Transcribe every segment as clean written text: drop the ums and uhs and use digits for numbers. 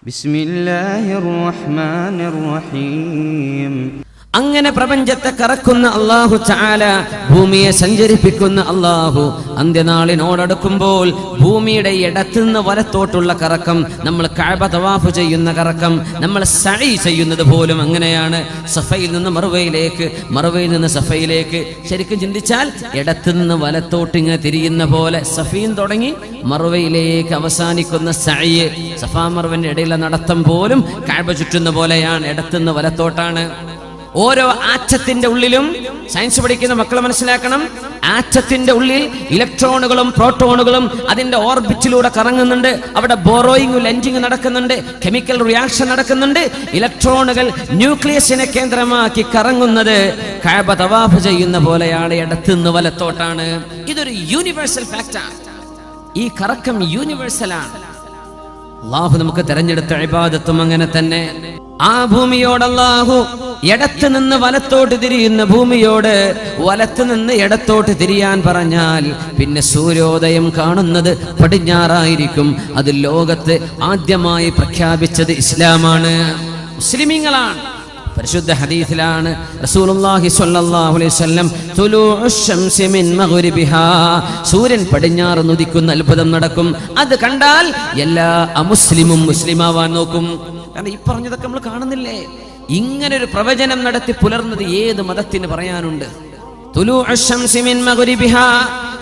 ബിസ്മില്ലാഹിർ റഹ്മാനിർ റഹീം. അങ്ങനെ പ്രപഞ്ചത്തെ കറക്കുന്ന അല്ലാഹു തആല, ഭൂമിയെ സഞ്ചരിപ്പിക്കുന്ന അല്ലാഹു, അന്ത്യനാളിനോടടുക്കുമ്പോൾ ഭൂമിയുടെ ഇടത്തുനിന്ന് വലത്തോട്ടുള്ള കറക്കം, നമ്മൾ കഅബ തവാഫ് ചെയ്യുന്ന കറക്കം, നമ്മൾ സഈ ചെയ്യുന്നത് പോലും അങ്ങനെയാണ്. സഫയിൽ നിന്ന് മർവയിലേക്ക്, മർവയിൽ നിന്ന് സഫയിലേക്ക്. ശരിക്കും ചിന്തിച്ചാൽ ഇടത്തുനിന്ന് വലത്തോട്ട് ഇങ്ങനെ തിരിയുന്ന പോലെ സഫീൻ തുടങ്ങി മർവയിലേക്ക് അവസാനിക്കുന്ന സഈ, സഫാ മർവന്റെ ഇടയിലെ നടത്തം പോലും കഅബ ചുറ്റുന്ന പോലെയാണ്. ഇടത്തുനിന്ന് വലത്തോട്ടാണ്. ഓരോ ആറ്റത്തിന്റെ ഉള്ളിലും, സയൻസ് പഠിക്കുന്ന മക്കൾ മനസ്സിലാക്കണം, ആറ്റത്തിന്റെ ഉള്ളിൽ ഇലക്ട്രോണുകളും പ്രോട്ടോണുകളും അതിന്റെ ഓർബിറ്റിലൂടെ കറങ്ങുന്നുണ്ട്. അവിടെ ബോറോയിങ് ലെൻഡിങ് നടക്കുന്നുണ്ട്, കെമിക്കൽ റിയാക്ഷൻ നടക്കുന്നുണ്ട്. ഇലക്ട്രോണുകൾ ന്യൂക്ലിയസിനെ കേന്ദ്രമാക്കി കറങ്ങുന്നത് കഅബ തവാഫ് ചെയ്യുന്ന പോലെയാണ്. ഇടത്തുനിന്ന് വലത്തോട്ടാണ്. ഇതൊരു യൂണിവേഴ്സൽ ഫാക്റ്റാണ്. ഈ കറക്കം യൂണിവേഴ്സലാണ്. അല്ലാഹു നമുക്ക് തെരഞ്ഞെടുത്ത ഇബാദത്തും അങ്ങനെ തന്നെ. ആ ഭൂമിയോട് അല്ലാഹു ഇടത്ത് നിന്ന് വലത്തോട്ട് തിരിയുന്ന ഭൂമിയോട് വലത്ത് നിന്ന് ഇടത്തോട്ട് തിരിയാൻ പറഞ്ഞാൽ പിന്നെ സൂര്യോദയം കാണുന്നത് പടിഞ്ഞാറായിരിക്കും. അത് ലോകത്ത് ആദ്യമായി പ്രഖ്യാപിച്ചത് ഇസ്ലാമാണ്, മുസ്ലിമീങ്ങളാണ്. പരിശുദ്ധ ഹദീസിലാണ് റസൂലുള്ളാഹി സ്വല്ലല്ലാഹു അലൈഹി വസല്ലം തുലൂഉശ് ശംസി മിൻ മഗ്രിബിഹാ, സൂര്യൻ പടിഞ്ഞാറ് ഉദിക്കുന്ന അത്ഭുതം നടക്കും. അത് കണ്ടാൽ എല്ലാ അമുസ്ലിമും മുസ്ലിമാവാൻ നോക്കും. കാരണം ഈ പറഞ്ഞതൊക്കെ നമ്മൾ കാണുന്നില്ലേ? ഇങ്ങനെ ഒരു പ്രവചനം നടത്തി പുലർന്നത് ഏത് മതത്തിന് പറയാനുണ്ട്? തുലൂഉശ് ശംസി മിൻ മഗ്രിബിഹാ,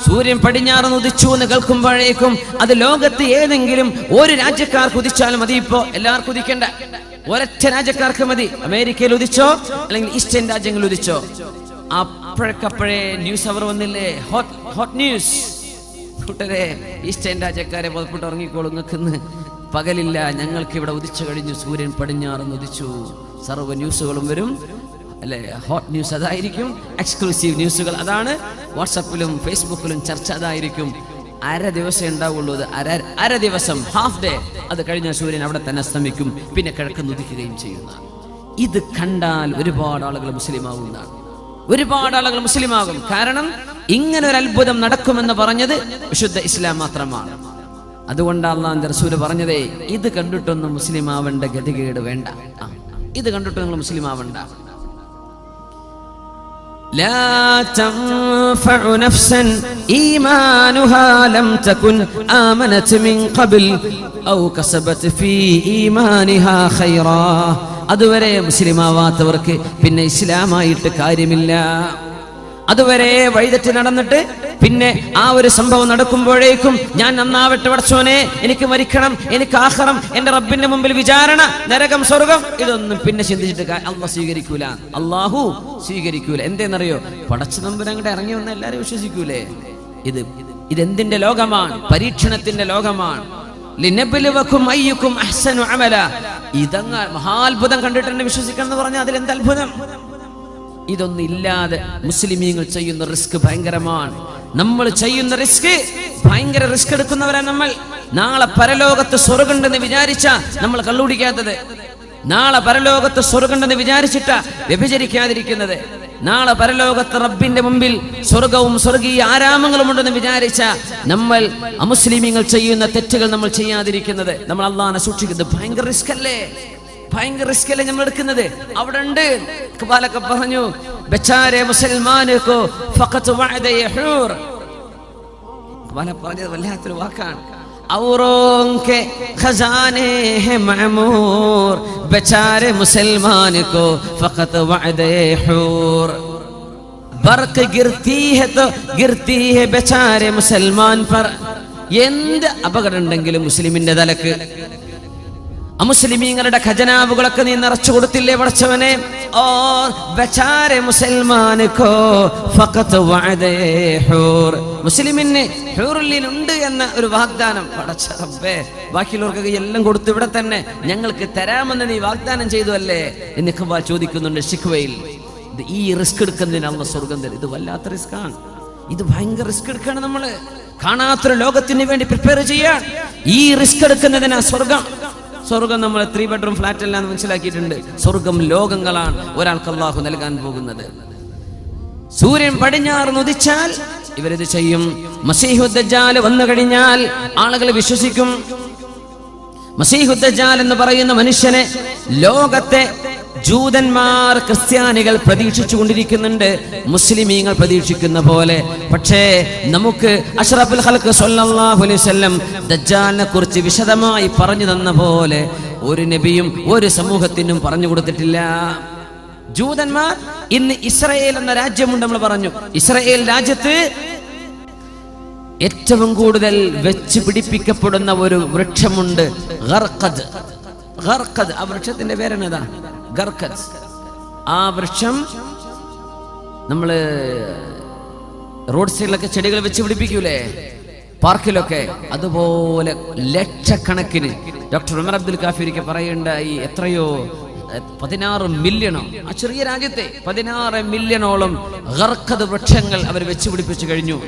സൂര്യൻ പടിഞ്ഞാറ് ഉദിച്ചു എന്ന് കേൾക്കുമ്പോഴേക്കും അത് ലോകത്ത് ഏതെങ്കിലും ഒരു രാജ്യക്കാർക്ക് ഉദിച്ചാൽ മതി. ഇപ്പോ എല്ലാവർക്കും ഉദിക്കണ്ട, ഒരൊറ്റ രാജ്യക്കാർക്ക് മതി. അമേരിക്കയിൽ ഉദിച്ചോ അല്ലെങ്കിൽ ഈസ്റ്റേൺ രാജ്യങ്ങളിൽ ഉദിച്ചോ, അപ്പോഴേക്കപ്പോഴേ ന്യൂസ് അവർ വന്നില്ലേ, ഹോട്ട് ന്യൂസ്. കൂട്ടരെ, ഈസ്റ്റേൺ രാജ്യക്കാരെ പുറപ്പെട്ട് ഇറങ്ങിക്കോളും, നിൽക്കുന്ന പകലില്ല, ഞങ്ങൾക്ക് ഇവിടെ ഉദിച്ചു കഴിഞ്ഞു, സൂര്യൻ പടിഞ്ഞാറെന്ന് ഉദിച്ചു. സർവ്വ ന്യൂസുകളും വരും അല്ലെ? ഹോട്ട് ന്യൂസ് അതായിരിക്കും, എക്സ്ക്ലൂസീവ് ന്യൂസുകൾ അതാണ്. വാട്സപ്പിലും ഫേസ്ബുക്കിലും ചർച്ച അതായിരിക്കും. അര ദിവസം ഉണ്ടാവുള്ളൂ, അര ദിവസം, ഹാഫ് ഡേ. അത് കഴിഞ്ഞ സൂര്യൻ അവിടെ തന്നെ അസ്തമിക്കും, പിന്നെ കിഴക്ക് ഉദിക്കുകയും ചെയ്യുന്ന. ഇത് കണ്ടാൽ ഒരുപാട് ആളുകൾ മുസ്ലിമാവുന്നതാണ്. ഒരുപാട് ആളുകൾ മുസ്ലിമാകും. കാരണം ഇങ്ങനെ ഒരു അത്ഭുതം നടക്കുമെന്ന് പറഞ്ഞത് വിശുദ്ധ ഇസ്ലാം മാത്രമാണ്. അതുകൊണ്ടാണ് അല്ലാഹുവിന്റെ റസൂൽ പറഞ്ഞതേ, ഇത് കണ്ടിട്ടൊന്നും മുസ്ലിം ആവേണ്ട ഗതികേട് വേണ്ട. ഇത് കണ്ടിട്ട് നിങ്ങൾ മുസ്ലിം ആവണ്ട. لا تنفع نفسا إيمانها لم تكن آمنت من قبل أو كسبت في إيمانها خيرا. അതുവരെ മുസ്ലിമാവാത്തവർക്ക് പിന്നെ ഇസ്ലാമായിട്ട് കാര്യമില്ല. അതുവരെ വഴിതെറ്റി നടന്നിട്ട് പിന്നെ ആ ഒരു സംഭവം നടക്കുമ്പോഴേക്കും ഞാൻ നന്നാവട്ടെ പടച്ചോനെ, എനിക്ക് മരിക്കണം, എനിക്ക് ആഖിറം, എന്റെ റബ്ബിന്റെ മുമ്പിൽ വിചാരണ, നരകം, സ്വർഗം, ഇതൊന്നും പിന്നെ ചിന്തിച്ചിട്ട് അല്ലാഹു സ്വീകരിക്കൂല. അല്ലാഹു സ്വീകരിക്കൂല. എന്തേന്നറിയോ? പടച്ച നമ്പുരാൻ അങ്ങോട്ട് ഇറങ്ങി വന്ന എല്ലാവരും വിശ്വസിക്കൂലേ? ഇതെന്തിന്റെ ലോകമാണ്? പരീക്ഷണത്തിന്റെ ലോകമാണ്. ലിനബ്ലുവകും അയ്യുക്കും അഹ്സനു അമല. ഇതങ്ങ മഹാത്ഭുതം കണ്ടിട്ടുണ്ട് വിശ്വസിക്കണം എന്ന് പറഞ്ഞാൽ അതിൽ എന്ത് അത്ഭുതം? ഇതൊന്നും ഇല്ലാതെ മുസ്ലിമീങ്ങൾ ചെയ്യുന്ന റിസ്ക് ഭയങ്കരമാണ്. നമ്മൾ ചെയ്യുന്ന റിസ്ക് ഭയങ്കര റിസ്ക് എടുക്കുന്നവരാണ് നമ്മൾ. നാളെ പരലോകത്ത് സ്വർഗ്ഗമുണ്ടെന്ന് വിചാരിച്ചാ നമ്മൾ കള്ളുടിക്കാത്തത്. നാളെ പരലോകത്ത് സ്വർഗ്ഗമുണ്ടെന്ന് വിചാരിച്ചിട്ടാ വ്യഭിചരിക്കാതിരിക്കുന്നത്. നാളെ പരലോകത്ത് റബ്ബിന്റെ മുമ്പിൽ സ്വർഗവും സ്വർഗീയ ആരാമങ്ങളും ഉണ്ടെന്ന് വിചാരിച്ച നമ്മൾ അമുസ്ലിമീങ്ങൾ ചെയ്യുന്ന തെറ്റുകൾ നമ്മൾ ചെയ്യാതിരിക്കുന്നത്, നമ്മൾ അല്ലാഹുവിനെ സൂക്ഷിക്കുന്നത് ഭയങ്കര റിസ്ക് അല്ലേ? ഭയങ്കര റിസ്ക് അല്ലേ നമ്മൾ എടുക്കുന്നത്? അവിടെ ഉണ്ട് ഇഖ്ബാലൊക്കെ പറഞ്ഞു, ബച്ചാരെ മുസൽമാനോ ഫഖത്ത് വഅദ യഹൂർ. ഇഖ്ബാല പറഞ്ഞത് വല്ലാത്തൊരു വാക്കാണ്. ഔറോം കെ ഖസാനെ ഹെ മഅമൂർ, ബച്ചാരെ മുസൽമാനോ ഫഖത്ത് വഅദ യഹൂർ. ബർഖ് ഗിർതി ഹെ തോ ഗിർതി ഹെ ബച്ചാരെ മുസൽമാൻ പർ. എന്ത് അപകടം ഉണ്ടെങ്കിലും മുസ്ലിമിന്റെ തലക്ക്. അമുസ്ലിമീങ്ങളുടെ ഖജനാവുകളൊക്കെ നീ നിറച്ചു കൊടുത്തില്ലേ പടച്ചവനെ? മുസ്ലിമിന് ഹൂറുല്ലിനുണ്ട് എന്ന ഒരു വാഗ്ദാനം പടച്ച റബ്ബേ, ബാക്കിയുള്ളവർക്ക് എല്ലാം കൊടുത്തു, ഇവിടെ തന്നെ ഞങ്ങൾക്ക് തരാമെന്ന് നീ വാഗ്ദാനം ചെയ്തു അല്ലേ എന്ന് ഇഖ്ബാൽ ചോദിക്കുന്നുണ്ട് ശിഖ്വയിൽ. ഈ റിസ്ക് എടുക്കുന്നതിന് അല്ലാഹു സ്വർഗ്ഗം തരും. ഇത് വല്ലാത്ത റിസ്ക്കാണ്. ഇത് ഭയങ്കര റിസ്ക് എടുക്കാണ്. നമ്മള് കാണാത്തൊരു ലോകത്തിന് വേണ്ടി പ്രിപ്പയർ ചെയ്യാൻ ഈ റിസ്ക് എടുക്കുന്നതിനാ സ്വർഗം. സ്വർഗം നമ്മൾ 3 ബെഡ്റൂം ഫ്ലാറ്റ് അല്ല എന്ന് മനസ്സിലാക്കിയിട്ടുണ്ട്. സ്വർഗം ലോകങ്ങളാണ് ഒരാൾക്ക് അല്ലാഹു നൽകാൻ പോകുന്നത്. സൂര്യൻ പടിഞ്ഞാറ് ഉദിച്ചാൽ ഇവരിത് ചെയ്യും. മസീഹു ദജ്ജാൽ വന്നു കഴിഞ്ഞാൽ ആളുകൾ വിശ്വസിക്കും. മസീഹുദ് ദജ്ജാൽ എന്ന് പറയുന്ന മനുഷ്യനെ ലോകത്തെ ജൂതന്മാർ, ക്രിസ്ത്യാനികൾ പ്രതീക്ഷിച്ചു കൊണ്ടിരിക്കുന്നുണ്ട്, മുസ്ലിമീങ്ങൾ പ്രതീക്ഷിക്കുന്ന പോലെ. പക്ഷേ നമുക്ക് അഷ്റഫുൽ ഖൽഖ് സ്വല്ലല്ലാഹു അലൈഹി വസല്ലം ദജ്ജാലിനെ കുറിച്ച് വിശദമായി പറഞ്ഞു തന്ന പോലെ ഒരു നബിയും ഒരു സമൂഹത്തിനും പറഞ്ഞു കൊടുത്തിട്ടില്ല. ജൂതന്മാർ ഇന്ന് ഇസ്രായേൽ എന്ന രാജ്യമുണ്ട്. നമ്മൾ പറഞ്ഞു, ഇസ്രായേൽ രാജ്യത്ത് ഏറ്റവും കൂടുതൽ വെച്ച് പിടിപ്പിക്കപ്പെടുന്ന ഒരു വൃക്ഷമുണ്ട്, ഗർഖദ്. ഗർഖദ്, ആ വൃക്ഷത്തിന്റെ പേരെന്നതാ? ഗർഖദ്. ആ വൃക്ഷം നമ്മള് റോഡ് സൈഡിലൊക്കെ ചെടികൾ വെച്ച് പിടിപ്പിക്കൂലേ, പാർക്കിലൊക്കെ, അതുപോലെ ലക്ഷക്കണക്കിന്. ഡോക്ടർ ഉമർ അബ്ദുൽ കാഫിരിക്ക് പറയേണ്ടായി, എത്രയോ 16 മില്യണോ, ആ ചെറിയ രാജ്യത്തെ 16 മില്യണോളം ഗർഖദ് വൃക്ഷങ്ങൾ അവർ വെച്ച് പിടിപ്പിച്ചു കഴിഞ്ഞു.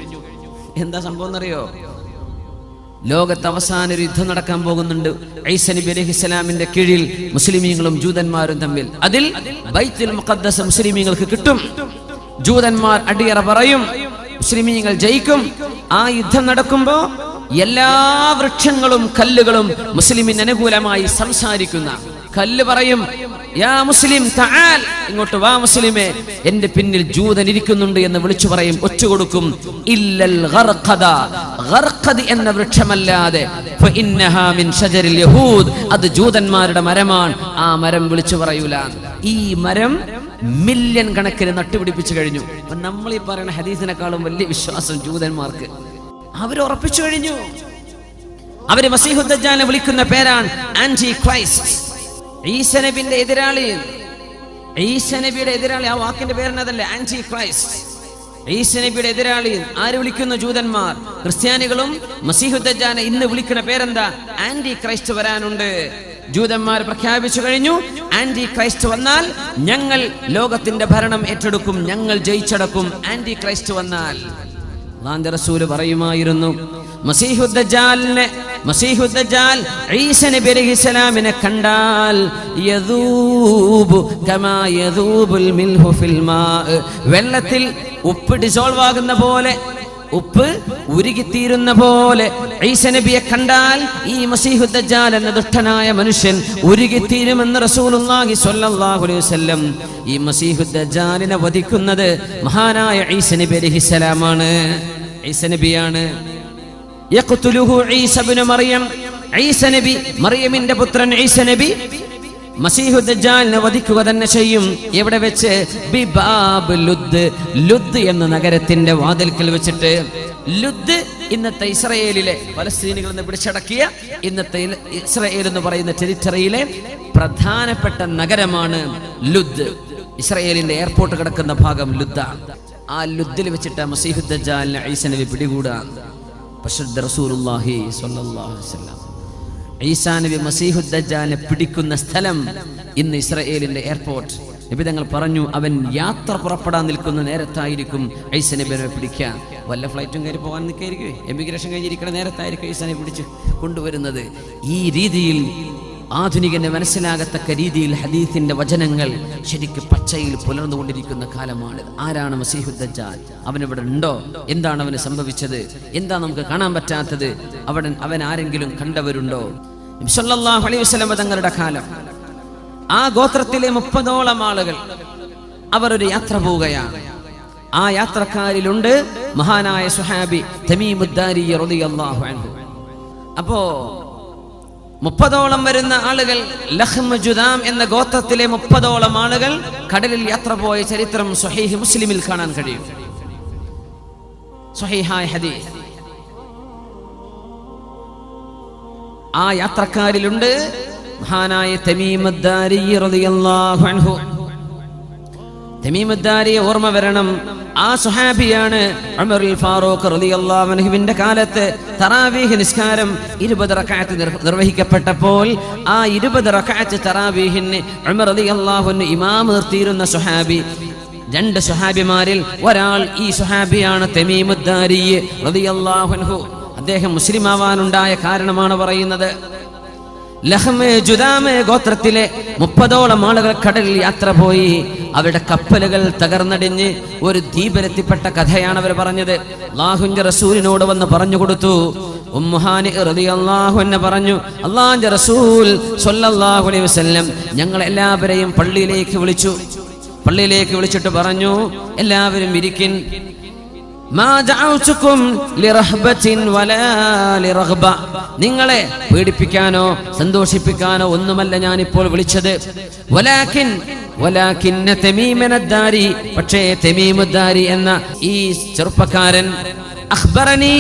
എന്താ സംഭവം എന്നറിയോ? ലോകത്ത് അവസാന ഒരു യുദ്ധം നടക്കാൻ പോകുന്നുണ്ട്, ഈസാ നബി അലൈഹിസ്സലാമിന്റെ കീഴിൽ മുസ്ലിമീങ്ങളും ജൂതന്മാരും തമ്മിൽ. അതിൽ ബൈത്തുൽ മുഖദ്ദസ് മുസ്ലിമീങ്ങൾക്ക് കിട്ടും. ജൂതന്മാർ അടിയറ പറയും, മുസ്ലിമീങ്ങൾ ജയിക്കും. ആ യുദ്ധം നടക്കുമ്പോ എല്ലാ വൃക്ഷങ്ങളും കല്ലുകളും മുസ്ലിമിന് അനുകൂലമായി സംസാരിക്കുന്ന കല്ല് പറയും, യാ മുസ്ലിം തആൽ, ഇങ്ങോട്ട് വാ മുസ്ലിമേ, എന്റെ പിന്നിൽ ജൂതൻ ഇരിക്കുന്നുണ്ട് എന്ന് വിളിച്ചു പറയും, ഒറ്റുകൊടുക്കും. ഇല്ലൽ ഗർഖദ, ഗർഖദ് എന്ന വൃക്ഷമല്ലാതെ, ഫഇന്നഹാ മിൻ ഷജരിൽ യഹൂദ്, അത് ജൂതന്മാരുടെ മരമാണ്, ആ മരം വിളിച്ചു പറയൂല. ഈ മരം മില്യൺ കണക്കിന് നട്ടുപിടിപ്പിച്ചു കഴിഞ്ഞു. അപ്പൊ നമ്മൾ ഈ പറയുന്ന ഹദീസിനെക്കാളും വലിയ വിശ്വാസം ജൂതന്മാർക്ക്. അവരുറപ്പിച്ചു കഴിഞ്ഞു. അവര് മസീഹുദ് ദജ്ജാലിനെ വിളിക്കുന്ന പേരാണ് ആന്റി ക്രൈസ്റ്റ്, ഈസാ നബിയുടെ എതിരാളി. ഈസാ നബിയുടെ എതിരാളി, ആ വാക്കിന്റെ പേരെന്നതല്ലേ? Anti Christ. ഈസാ നബിയുടെ എതിരാളി ആര് വിളിക്കുന്നു? ജൂതന്മാർ. ക്രിസ്ത്യാനികളും മസീഹുദ് ദജ്ജാലിനെ ഇന്ന് വിളിക്കുന്ന പേരെന്താ? ആന്റി ക്രൈസ്റ്റ് വരാനുണ്ട്. ജൂതന്മാർ പ്രഖ്യാപിച്ചു കഴിഞ്ഞു, ആന്റി ക്രൈസ്റ്റ് വന്നാൽ ഞങ്ങൾ ലോകത്തിന്റെ ഭരണം ഏറ്റെടുക്കും, ഞങ്ങൾ ജയിച്ചടക്കും. ആന്റി ക്രൈസ്റ്റ് വന്നാൽ അല്ലാഹുവിന്റെ റസൂൽ പറയുമായിരുന്നു, മസീഹുദ് ദജ്ജാൽ ഈസാ നബി അലൈഹിസ്സലാമിനെ കണ്ടാൽ യദൂബു കമാ യദൂബുൽ മിൽഹു ഫിൽ മാ, വെള്ളത്തിൽ ഉപ്പ് ഡിസോൾവ് ആകുന്ന പോലെ, ഉപ്പ് ഉരുകിത്തീരുന്ന പോലെ ഈസാ നബിയെ കണ്ടാൽ ഈ മസീഹുദ് ദജ്ജാൽ എന്ന ദുഷ്ടനായ മനുഷ്യൻ ഉരുകിത്തീരുമെന്ന് റസൂലുള്ളാഹി സ്വല്ലല്ലാഹു അലൈഹി വസല്ലം. ഈ മസീഹുദ് ദജ്ജാലിനെ വധിക്കുന്നത് മഹാനായ ഈസാ നബി അലൈഹിസ്സലാമാണ്. ഈസാ നബിയാണ്. യഖ്തുലുഹു ഈസാ ഇബ്നു മറിയം, ഈസാ നബി, മറിയമിന്റെ പുത്രൻ ഈസാ നബി മസീഹുദ് ദജ്ജാലിനെ വധിക്കുക തന്നെ ചെയ്യും. എവിടെ വെച്ച്? ബിബാബ് ലുദ്, ലുദ് എന്ന നഗരത്തിന്റെ വാതിൽക്കൽ വെച്ചിട്ട്. ലുദ് ഇന്നത്തെ ഇസ്രായേലിലെ, പലസ്തീനികൾ എന്ന് പിടിച്ചടക്കിയ ഇന്നത്തെ ഇസ്രായേൽ എന്ന് പറയുന്ന ടെറിറ്ററിയിലെ പ്രധാനപ്പെട്ട നഗരമാണ് ലുദ്. ഇസ്രായേലിന്റെ എയർപോർട്ട് കിടക്കുന്ന ഭാഗം ലുദ്ദാണ്. ആ ലുദ്ദിൽ വെച്ചിട്ട് മസീഹുദ് ദജ്ജാലിനെ ഈസാ നബി പിടികൂടാൻ. പരിശുദ്ധ റസൂലുള്ളാഹി സ്വല്ലല്ലാഹു അലൈഹി വസല്ലം ഈസാ നബി മസീഹുദ് ദജ്ജാലിനെ പിടിക്കുന്ന സ്ഥലം ഇന്ന് ഇസ്രായേലിന്റെ എയർപോർട്ട്. നബി തങ്ങൾ പറഞ്ഞു, അവൻ യാത്ര പുറപ്പെടാൻ നിൽക്കുന്ന നേരത്തായിരിക്കും ഈസാ നബിയെ പിടിക്കാൻ. വല്ല ഫ്ലൈറ്റും കയറി പോകാൻ നിൽക്കായിരിക്കും, എമിഗ്രേഷൻ കഴിഞ്ഞിരിക്കുന്ന നേരത്തായിരിക്കും ഈസാ നബി പിടിച്ച് കൊണ്ടുവരുന്നത്. ഈ രീതിയിൽ ആധുനികന് മനസ്സിലാകത്തക്ക രീതിയിൽ ഹദീസിന്റെ വചനങ്ങൾ ശരിക്ക് പച്ചയിൽ പുലർന്നുകൊണ്ടിരിക്കുന്ന കാലമാണ്. ആരാണ് മസീഹുദ് ദജ്ജാൽ? അവനിവിടെ ഉണ്ടോ? എന്താണ് അവന് സംഭവിച്ചത്? എന്താ നമുക്ക് കാണാൻ പറ്റാത്തത്? അവൻ ആരെങ്കിലും കണ്ടവരുണ്ടോ? നബി സല്ലല്ലാഹു അലൈഹി വസല്ലം തങ്ങളുടെ കാലം, ആ ഗോത്രത്തിലെ 30ഓളം ആളുകൾ അവർ ഒരു യാത്ര പോവുകയാണ്. ആ യാത്രക്കാരിലുണ്ട് മഹാനായ സുഹാബി തമീമുദ് ദാരി റളിയല്ലാഹു അൻഹു. അപ്പോ 30ഓളം വരുന്ന ആളുകൾ, ലഖ്മ ജുദാം എന്ന ഗോത്രത്തിലെ 30ഓളം ആളുകൾ കടലിൽ യാത്ര പോയ ചരിത്രം സ്വഹീഹ് മുസ്ലിമിൽ കാണാൻ കഴിയും. സ്വഹീഹായ ഹദീസ്. ആ യാത്രക്കാരിലുണ്ട് മഹാനായ തമീമുദ് ദാരി റളിയല്ലാഹു അൻഹു. തമീമുദ് ദാരിയെ ഓർമ്മ വരണം. ആ സ്വഹാബിയാണ് ഉമറുൽ ഫാറൂഖ് റളിയല്ലാഹു അൻഹുവിന്റെ കാലത്ത് തറാവീഹ് നിസ്കാരം 20 റക്അത്ത് നിർവഹിക്കപ്പെട്ടപ്പോൾ ആ 20 റക്അത്ത് തറാവീഹിന് ഉമർ റളിയല്ലാഹു അൻഹു ഇമാം നിർത്തിയിരുന്ന സ്വഹാബി. 2 സ്വഹാബിമാരിൽ ഒരാൾ ഈ സ്വഹാബിയാണ് തമീമുദ് ദാരി റളിയല്ലാഹു അൻഹു. അദ്ദേഹം മുസ്ലിം ആവാനുണ്ടായ കാരണമാണ് പറയുന്നത്. ലഹ്മ ജുദാമ ഗോത്രത്തിലെ 30ഓളം ആളുകൾ കടലിൽ യാത്ര പോയി. അവരുടെ കപ്പലുകൾ തകർന്നടിഞ്ഞ് ഒരു ദ്വീപിലെത്തിപ്പെട്ട കഥയാണ് അവർ പറഞ്ഞത്. അല്ലാഹുവിന്റെ റസൂലിനോട് വന്ന് പറഞ്ഞു കൊടുത്തു, ഉമ്മുഹാനി റളിയല്ലാഹു അൻഹ പറഞ്ഞു, അല്ലാഹുവിന്റെ റസൂൽ സ്വല്ലല്ലാഹു അലൈഹി വസല്ലം ഞങ്ങൾ എല്ലാവരെയും പള്ളിയിലേക്ക് വിളിച്ചിട്ട് പറഞ്ഞു, എല്ലാവരും ഇരിക്കിൻ. മാ ദഅഉതുകും ലിറഹ്ബത്തിൻ വലാ ലിറഗ്ബ. നിങ്ങളെ പേടിപ്പിക്കാനോ സന്തോഷിപ്പിക്കാനോ ഒന്നുമല്ല ഞാനിപ്പോൾ വിളിച്ചത്. വലാകിന്ന തമീമനദ്ദാരി, പക്ഷേ തമീമുദ്ദാരി എന്ന ഈ ചെറുപ്പക്കാരൻ അഖ്ബറനി,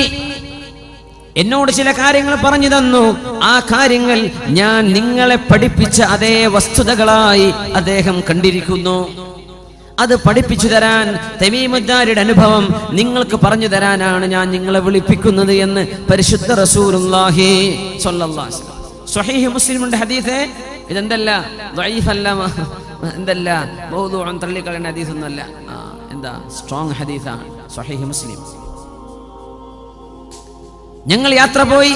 എന്നോട് ചില കാര്യങ്ങൾ പറഞ്ഞു തന്നു. ആ കാര്യങ്ങൾ ഞാൻ നിങ്ങളെ പഠിപ്പിച്ച അതേ വസ്തുതകളായി അദ്ദേഹം കണ്ടിരിക്കുന്നു. അത് പഠിപ്പിച്ചു തരാൻ, തമീമുദ്ദാരിയുടെ അനുഭവം നിങ്ങൾക്ക് പറഞ്ഞു തരാനാണ് ഞാൻ നിങ്ങളെ വിളിപ്പിക്കുന്നത് എന്ന് പരിശുദ്ധ റസൂലുള്ളാഹി സ്വല്ലല്ലാഹു അലൈഹി വസല്ലം. സ്വഹീഹ് മുസ്ലിമിന്റെ ഹദീസ്. ഇതെന്തല്ല ദഈഫല്ല, എന്തല്ല മൗദൂഉൻ, തള്ളിക്കളയുന്ന ഹദീസൊന്നുമല്ല. എന്താ സ്ട്രോങ് ഹദീസാണ് സ്വഹീഹ് മുസ്ലിം. ഞങ്ങൾ യാത്ര പോയി.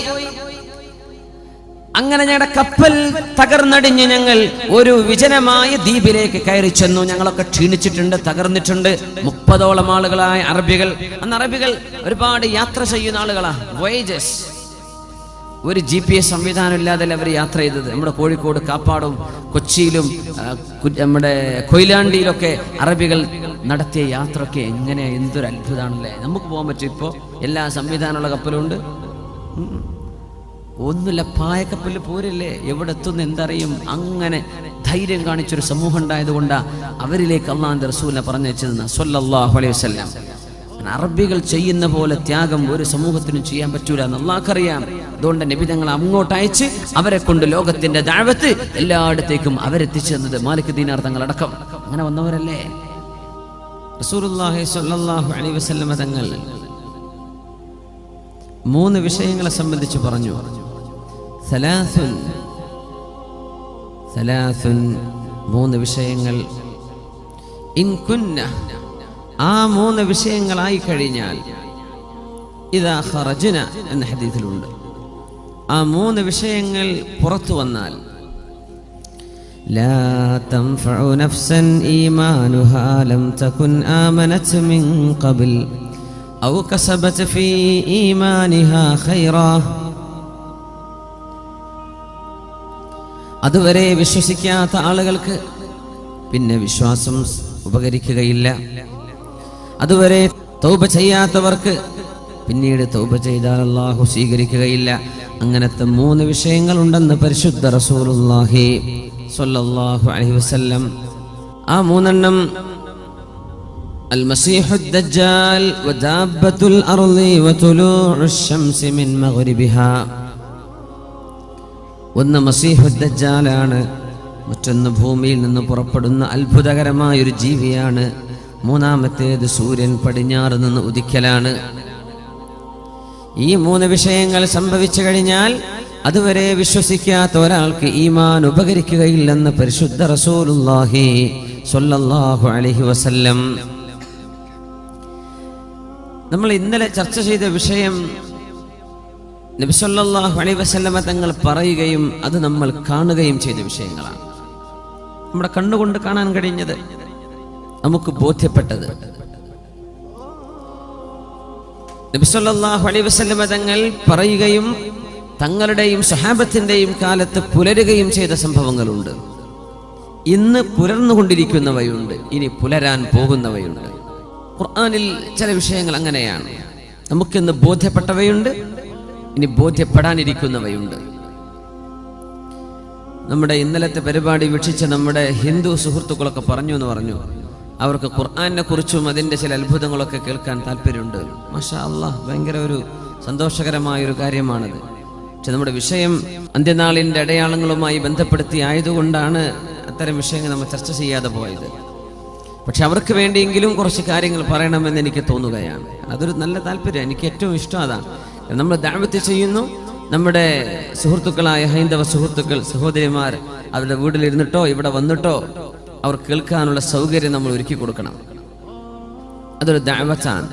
അങ്ങനെ ഞങ്ങളുടെ കപ്പൽ തകർന്നടിഞ്ഞ് ഞങ്ങൾ ഒരു വിജനമായ ദ്വീപിലേക്ക് കയറി ചെന്നു. ഞങ്ങളൊക്കെ ക്ഷീണിച്ചിട്ടുണ്ട്, തകർന്നിട്ടുണ്ട്. 30ഓളം ആളുകളായ അറബികൾ. അന്ന് അറബികൾ ഒരുപാട് യാത്ര ചെയ്യുന്ന ആളുകളാണ്, വോയേജേഴ്സ്. ഒരു GPS സംവിധാനം ഇല്ലാതെ അവർ യാത്ര ചെയ്തത്. നമ്മുടെ കോഴിക്കോട് കാപ്പാടും കൊച്ചിയിലും നമ്മുടെ കൊയിലാണ്ടിയിലൊക്കെ അറബികൾ നടത്തിയ യാത്രയൊക്കെ എങ്ങനെ, എന്തൊരു അത്ഭുതമാണല്ലേ. നമുക്ക് പോകാൻ പറ്റും. ഇപ്പോൾ എല്ലാ സംവിധാനമുള്ള കപ്പലുണ്ട്. ഒന്നുമില്ല, പായക്കപ്പലിൽ പോരല്ലേ, എവിടെ എത്തുന്ന എന്തറിയും. അങ്ങനെ ധൈര്യം കാണിച്ചൊരു സമൂഹം ഉണ്ടായതുകൊണ്ടാ അവരിലേക്ക് അള്ളാഹുവിന്റെ റസൂലിനെ പറഞ്ഞു വെച്ചതെന്ന് സ്വല്ലല്ലാഹു അലൈഹി വസല്ലം. അറബികൾ ചെയ്യുന്ന പോലെ ത്യാഗം ഒരു സമൂഹത്തിനും ചെയ്യാൻ പറ്റൂല എന്ന് അള്ളാഹ്ക്കറിയാം. അതുകൊണ്ട് നബി തങ്ങൾ അങ്ങോട്ട് അയച്ച് അവരെ കൊണ്ട് ലോകത്തിന്റെ ദഅവത്ത് എല്ലായിടത്തേക്കും അവരെത്തിച്ചു തന്നത് മാലിക് ദീനാർ തങ്ങളടക്കം. അങ്ങനെ വന്നവരല്ലേ റസൂലുള്ളാഹി സ്വല്ലല്ലാഹു അലൈഹി വസല്ലം തങ്ങൾ. 3 വിഷയങ്ങളെ സംബന്ധിച്ച് പറഞ്ഞു. സലാസുൻ 3 വിഷയങ്ങൾ. ഇൻ കുന്ന, ആ 3 വിഷയങ്ങളായി കഴിഞ്ഞാൽ, ഇദാ ഖറജ്ന എന്ന ഹദീസിലുണ്ട്, ആ 3 വിഷയങ്ങൾ പുറത്തു വന്നാൽ, ലാ തൻഫഉ നഫ്സൻ ഈമാനുഹാ ലം തകുൻ ആമനത് മിൻ ഖബൽ ഔ കസബത് ഫീ ഈമാനിഹാ ഖൈറാ. അതുവരെ വിശ്വസിക്കാത്ത ആളുകൾക്ക് പിന്നെ വിശ്വാസം ഉപകരിക്കുകയില്ല. അതുവരെ തൗബ ചെയ്യാത്തവർക്ക് പിന്നീട് തൗബ ചെയ്താൽ അല്ലാഹു സ്വീകരിക്കുകയില്ല. അങ്ങനത്തെ 3 വിഷയങ്ങൾ ഉണ്ടെന്ന് പരിശുദ്ധ റസൂലുള്ളാഹി സ്വല്ലല്ലാഹു അലൈഹി വസല്ലം. ആ 3 അൽ മസീഹുദ് ദജ്ജാൽ വദാബത്തുൽ അർളി വതുലൂഉശ് ശംസി മിൻ മഗ്രിബിഹാ. ഒന്ന് മസീഹുദ് ദജ്ജാലാണ്, മറ്റൊന്ന് ഭൂമിയിൽ നിന്ന് പുറപ്പെടുന്ന അത്ഭുതകരമായ ഒരു ജീവിയാണ്, മൂന്നാമത്തേത് സൂര്യൻ പടിഞ്ഞാറ് നിന്ന് ഉദിക്കലാണ്. ഈ 3 വിഷയങ്ങൾ സംഭവിച്ചു കഴിഞ്ഞാൽ അതുവരെ വിശ്വസിക്കാത്ത ഒരാൾക്ക് ഈമാൻ ഉപകരിക്കുകയില്ലെന്ന് പരിശുദ്ധ റസൂലുള്ളാഹി സ്വല്ലല്ലാഹു അലൈഹി വസല്ലം. നമ്മൾ ഇന്നലെ ചർച്ച ചെയ്ത വിഷയം നബി സല്ലല്ലാഹു അലൈഹി വസല്ലമ തങ്ങൾ പറയുകയും അത് നമ്മൾ കാണുകയും ചെയ്ത വിഷയങ്ങളാണ്. നമ്മുടെ കണ്ണുകൊണ്ട് കാണാൻ കഴിഞ്ഞത്, നമുക്ക് ബോധ്യപ്പെട്ടത്. നബി സല്ലല്ലാഹു അലൈഹി വസല്ലമ തങ്ങൾ പറയുകയും തങ്ങളുടെയും സ്വഹാബത്തിന്റെയും കാലത്ത് പുലരുകയും ചെയ്ത സംഭവങ്ങളുണ്ട്. ഇന്ന് പുലർന്നുകൊണ്ടിരിക്കുന്നവയുണ്ട്, ഇനി പുലരാൻ പോകുന്നവയുണ്ട്. ഖുർആനിൽ ചില വിഷയങ്ങൾ അങ്ങനെയാണ്. നമുക്കിന്ന് ബോധ്യപ്പെട്ടവയുണ്ട്, ഇനി ബോധ്യപ്പെടാനിരിക്കുന്നവയുണ്ട്. നമ്മുടെ ഇന്നലത്തെ പരിപാടി വീക്ഷിച്ച നമ്മുടെ ഹിന്ദു സുഹൃത്തുക്കളൊക്കെ പറഞ്ഞു, അവർക്ക് ഖുർആനെ കുറിച്ചും അതിൻ്റെ ചില അത്ഭുതങ്ങളൊക്കെ കേൾക്കാൻ താല്പര്യമുണ്ട്. മാഷാ അല്ലാഹ്, ഭയങ്കര ഒരു സന്തോഷകരമായൊരു കാര്യമാണത്. പക്ഷെ നമ്മുടെ വിഷയം അന്ത്യനാളിൻ്റെ അടയാളങ്ങളുമായി ബന്ധപ്പെടുത്തി ആയതുകൊണ്ടാണ് അത്തരം വിഷയങ്ങൾ നമ്മൾ ചർച്ച ചെയ്യാതെ പോയത്. പക്ഷെ അവർക്ക് വേണ്ടിയെങ്കിലും കുറച്ച് കാര്യങ്ങൾ പറയണമെന്ന് എനിക്ക് തോന്നുകയാണ്. അതൊരു നല്ല താല്പര്യം, എനിക്ക് ഏറ്റവും ഇഷ്ടം അതാണ്. നമ്മൾ ദഅവത്ത് ചെയ്യുന്നു, നമ്മുടെ സുഹൃത്തുക്കളായ ഹൈന്ദവ സുഹൃത്തുക്കൾ, സഹോദരിമാർ അവരുടെ വീട്ടിലിരുന്നിട്ടോ ഇവിടെ വന്നിട്ടോ അവർ കേൾക്കാനുള്ള സൗകര്യം നമ്മൾ ഒരുക്കി കൊടുക്കണം. അതൊരു ദഅവത്താണ്.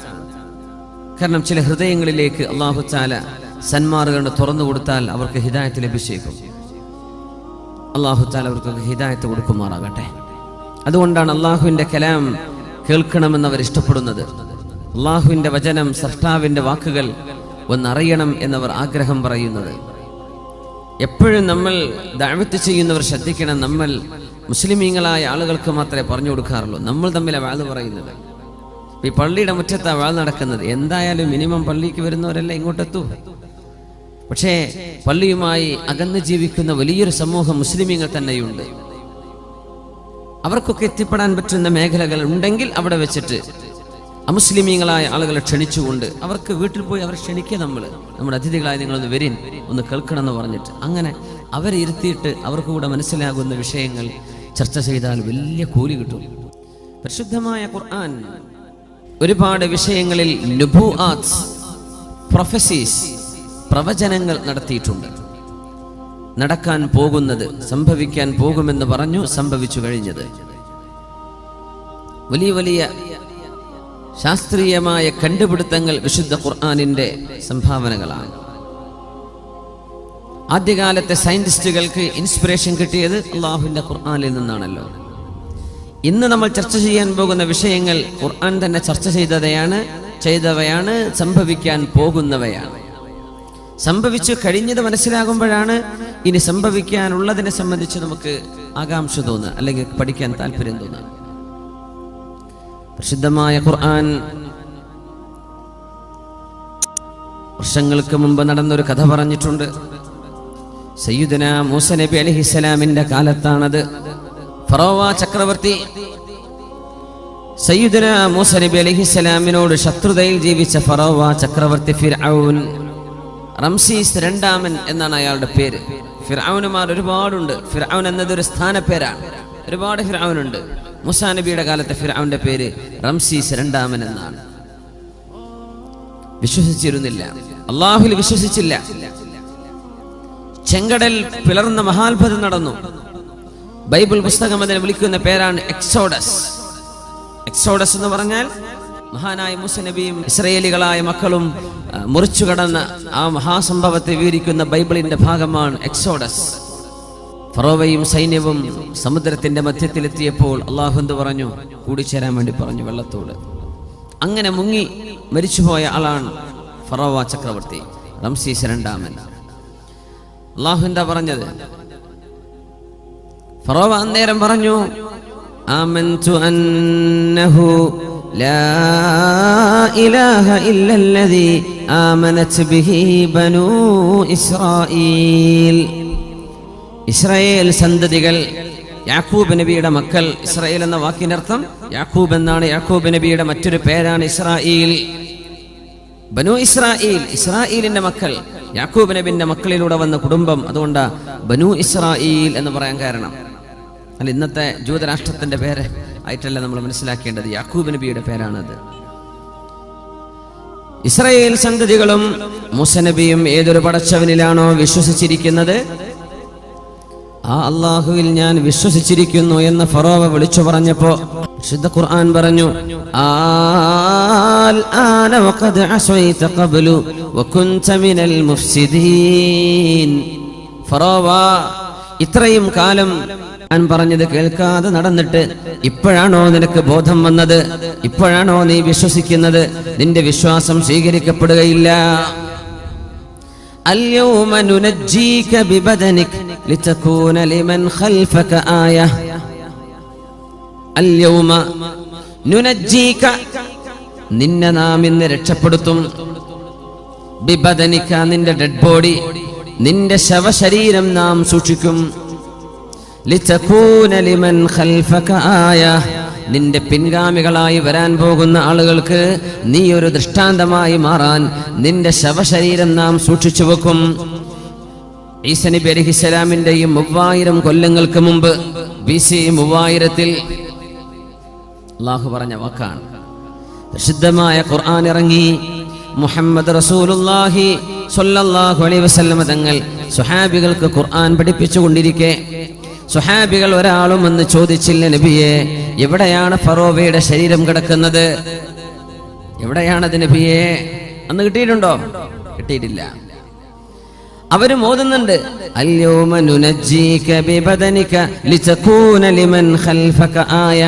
കാരണം ചില ഹൃദയങ്ങളിലേക്ക് അല്ലാഹു തആല സന്മാർഗങ്ങൾ തുറന്നു കൊടുത്താൽ അവർക്ക് ഹിദായത്ത് ലഭിച്ചേക്കും. അല്ലാഹു തആല അവർക്ക് ഹിദായത്ത് കൊടുക്കുമാറാകട്ടെ. അതുകൊണ്ടാണ് അല്ലാഹുവിൻ്റെ കലാം കേൾക്കണമെന്ന് അവർ ഇഷ്ടപ്പെടുന്നത്. അല്ലാഹുവിൻ്റെ വചനം, സൃഷ്ടാവിൻ്റെ വാക്കുകൾ ഒന്നറിയണം എന്നവർ ആഗ്രഹം പറയുന്നത്. എപ്പോഴും നമ്മൾ ദഅവത്ത് ചെയ്യുന്നവർ ശ്രദ്ധിക്കണം, നമ്മൾ മുസ്ലിമീങ്ങളായ ആളുകൾക്ക് മാത്രമേ പറഞ്ഞു കൊടുക്കാറുള്ളൂ. നമ്മൾ തമ്മിലാണ് വാഴ പറയുന്നത്. ഈ പള്ളിയുടെ മുറ്റത്താണ് വാഴ നടക്കുന്നത്. എന്തായാലും മിനിമം പള്ളിക്ക് വരുന്നവരെല്ലാം ഇങ്ങോട്ടെത്തൂ. പക്ഷേ പള്ളിയുമായി അകന്ന് ജീവിക്കുന്ന വലിയൊരു സമൂഹം മുസ്ലിമീങ്ങൾ തന്നെയുണ്ട്. അവർക്കൊക്കെ എത്തിപ്പെടാൻ പറ്റുന്ന മേഖലകൾ ഉണ്ടെങ്കിൽ അവിടെ വെച്ചിട്ട് അമുസ്ലിമീങ്ങളായ ആളുകളെ ക്ഷണിച്ചുകൊണ്ട് അവർക്ക് വീട്ടിൽ പോയി അവർ ക്ഷണിക്കുക. നമ്മുടെ അതിഥികളായി നിങ്ങളൊന്ന് വരിൻ, ഒന്ന് കേൾക്കണം എന്ന് പറഞ്ഞിട്ട് അങ്ങനെ അവരെ ഇരുത്തിയിട്ട് അവർക്ക് കൂടെ മനസ്സിലാകുന്ന വിഷയങ്ങൾ ചർച്ച ചെയ്താൽ വലിയ കൂലി കിട്ടും. പരിശുദ്ധമായ ഖുർആൻ ഒരുപാട് വിഷയങ്ങളിൽ നുബുആത്ത്, പ്രൊഫസീസ്, പ്രവചനങ്ങൾ നടത്തിയിട്ടുണ്ട്. നടക്കാൻ പോകുന്നത്, സംഭവിക്കാൻ പോകുമെന്ന് പറഞ്ഞു, സംഭവിച്ചു കഴിഞ്ഞത്. വലിയ വലിയ ശാസ്ത്രീയമായ കണ്ടുപിടുത്തങ്ങൾ വിശുദ്ധ ഖുർആനിന്റെ സംഭാവനകളാണ്. ആദ്യകാലത്തെ സയന്റിസ്റ്റുകൾക്ക് ഇൻസ്പിറേഷൻ കിട്ടിയത് അള്ളാഹുവിന്റെ ഖുർആനിൽ നിന്നാണല്ലോ. ഇന്ന് നമ്മൾ ചർച്ച ചെയ്യാൻ പോകുന്ന വിഷയങ്ങൾ ഖുർആൻ തന്നെ ചർച്ച ചെയ്തവയാണ്, സംഭവിക്കാൻ പോകുന്നവയാണ്. സംഭവിച്ചു കഴിഞ്ഞത് മനസ്സിലാകുമ്പോഴാണ് ഇനി സംഭവിക്കാനുള്ളതിനെ സംബന്ധിച്ച് നമുക്ക് ആകാംക്ഷ തോന്നുക, അല്ലെങ്കിൽ പഠിക്കാൻ താല്പര്യം തോന്നുക. പ്രസിദ്ധമായ ഖുർആൻ വർഷങ്ങൾക്ക് മുമ്പ് നടന്നൊരു കഥ പറഞ്ഞിട്ടുണ്ട്. സയ്യിദുന മൂസ നബി അലൈഹിസ്സലാമിന്റെ കാലത്താണത്. ഫറോവ ചക്രവർത്തി സയ്യിദുന മൂസ നബി അലൈഹിസ്സലാമിനോട് ശത്രുതയിൽ ജീവിച്ച ഫറോവ ചക്രവർത്തി ഫിർഔൻ, റംസീസ് രണ്ടാമൻ എന്നാണ് അയാളുടെ പേര്. ഫിർഔനുമാർ ഒരുപാടുണ്ട്. ഫിർഔൻ എന്നതൊരു സ്ഥാനപ്പേരാണ്. ഒരുപാട് ഫിർഔനുണ്ട്. മൂസാ നബിയുടെ കാലത്തെ ഫിർഔന്റെ പേര് റംസീസ് രണ്ടാമൻ എന്നാണ്. വിശ്വസിച്ചിരുന്നില്ല, അള്ളാഹുവിൽ വിശ്വസിച്ചില്ല. ചെങ്കടൽ പിളർന്ന മഹാത്ഭുതം നടന്നു. ബൈബിൾ പുസ്തകം അതിനെ വിളിക്കുന്ന പേരാണ് എക്സോഡസ്. എക്സോഡസ് എന്ന് പറഞ്ഞാൽ മഹാനായ മൂസ നബിയും ഇസ്രായേലികളായ മക്കളും മുറിച്ചു കടന്ന ആ മഹാസംഭവത്തെ വിവരിക്കുന്ന ബൈബിളിന്റെ ഭാഗമാണ് എക്സോഡസ്. ഫറോവയും സൈന്യവും സമുദ്രത്തിന്റെ മധ്യത്തിലെത്തിയപ്പോൾ അള്ളാഹു എന്ത് പറഞ്ഞു? കൂടിച്ചേരാൻ വേണ്ടി പറഞ്ഞു വെള്ളത്തോട്. അങ്ങനെ മുങ്ങി മരിച്ചുപോയ ആളാണ് ഫറോവ ചക്രവർത്തി റംസീസ് രണ്ടാമൻ. അള്ളാഹു എന്താ പറഞ്ഞത്? ഫറോവ അന്നേരം പറഞ്ഞു, ആമൻതു അന്നഹു ലാ ഇലാഹ ഇല്ലല്ലദീ ആമനത് ബിഹി ബനൂ ഇസ്രായീൽ. ഇസ്രായേൽ സന്തതികൾ, യാക്കൂബ് നബിയുടെ മക്കൾ. ഇസ്രായേൽ എന്ന വാക്കിനർത്ഥം യാക്കൂബ് എന്നാണ്. യാക്കൂബ് നബിയുടെ മറ്റൊരു പേരാണ് ഇസ്രായേൽ. ബനു ഇസ്രായേൽ, ഇസ്രായേലിന്റെ മക്കൾ, യാക്കൂബ് നബിന്റെ മക്കളിലൂടെ വന്ന കുടുംബം. അതുകൊണ്ടാ ബനു ഇസ്രായേൽ എന്ന് പറയാൻ കാരണം. അല്ല, ഇന്നത്തെ ജൂതരാഷ്ട്രത്തിന്റെ പേര് ആയിട്ടല്ല നമ്മൾ മനസ്സിലാക്കേണ്ടത്. യാക്കൂബ് നബിയുടെ പേരാണത്. ഇസ്രായേൽ സന്തതികളും മൂസ നബിയും ഏതൊരു പടച്ചവനിലാണോ വിശ്വസിച്ചിരിക്കുന്നത്, ആ അള്ളാഹുവിൽ ഞാൻ വിശ്വസിച്ചിരിക്കുന്നു എന്ന് ഫറോവ വിളിച്ചു പറഞ്ഞപ്പോ വിശുദ്ധ ഖുർആൻ പറഞ്ഞു, ആന വഖദ് അസൈത ഖബ്ലു വകുൻത മിനൽ മുഫ്സിദീൻ. ഫറോവ, ഇത്രയും കാലം ഞാൻ പറഞ്ഞത് കേൾക്കാതെ നടന്നിട്ട് ഇപ്പോഴാണോ നിനക്ക് ബോധം വന്നത്? ഇപ്പോഴാണോ നീ വിശ്വസിക്കുന്നത്? നിന്റെ വിശ്വാസം സ്വീകരിക്കപ്പെടുകയില്ല. اليوم ننجيك ببدنك لتكون لمن خلفك آية. اليوم ننجيك, നിന്നെ നാം ഇന്ന് രക്ഷപ്പെടുത്തും. ബിബദനിക, നിന്റെ ഡെഡ് ബോഡി, നിന്റെ ശവശരീരം നാം സൂക്ഷിക്കും. ലിതകൂന ലിമൻ ഖൽഫക ആയ, നിന്റെ പിൻഗാമികളായി വരാൻ പോകുന്ന ആളുകൾക്ക് നീ ഒരു ദൃഷ്ടാന്തമായി മാറാൻ നിന്റെ ശവശരീരം നാം സൂക്ഷിച്ചു വെക്കും. ഈസ നബി അലൈഹിസ്സലാമിന്റെയും 3000 കൊല്ലങ്ങൾക്ക് മുമ്പ് BC 3000-ൽ അല്ലാഹു പറഞ്ഞ വാക്കാണ്. പ്രസിദ്ധമായ ഖുർആൻ ഇറങ്ങി. മുഹമ്മദ് റസൂലുള്ളാഹി സ്വല്ലല്ലാഹു അലൈഹി വസല്ലം തങ്ങൾ സ്വഹാബികൾക്ക് ഖുർആൻ പഠിപ്പിച്ചുകൊണ്ടിരിക്കെ സ്വഹാബികൾ ഒരാളും എന്ന് ചോദിച്ചില്ല, നബിയെ എവിടെയാണ് ഫറോവയുടെ ശരീരം കിടക്കുന്നത്? എവിടെയാണത് നബിയെ? അന്ന് കിട്ടിയിട്ടുണ്ടോ? കിട്ടിയിട്ടില്ല. അവരും ഓതുന്നുണ്ട്, അൽയൗമ നുനജ്ജീക ബിബദനിക ലിതകൂന ലിമൻ ഖൽഫക ആയ.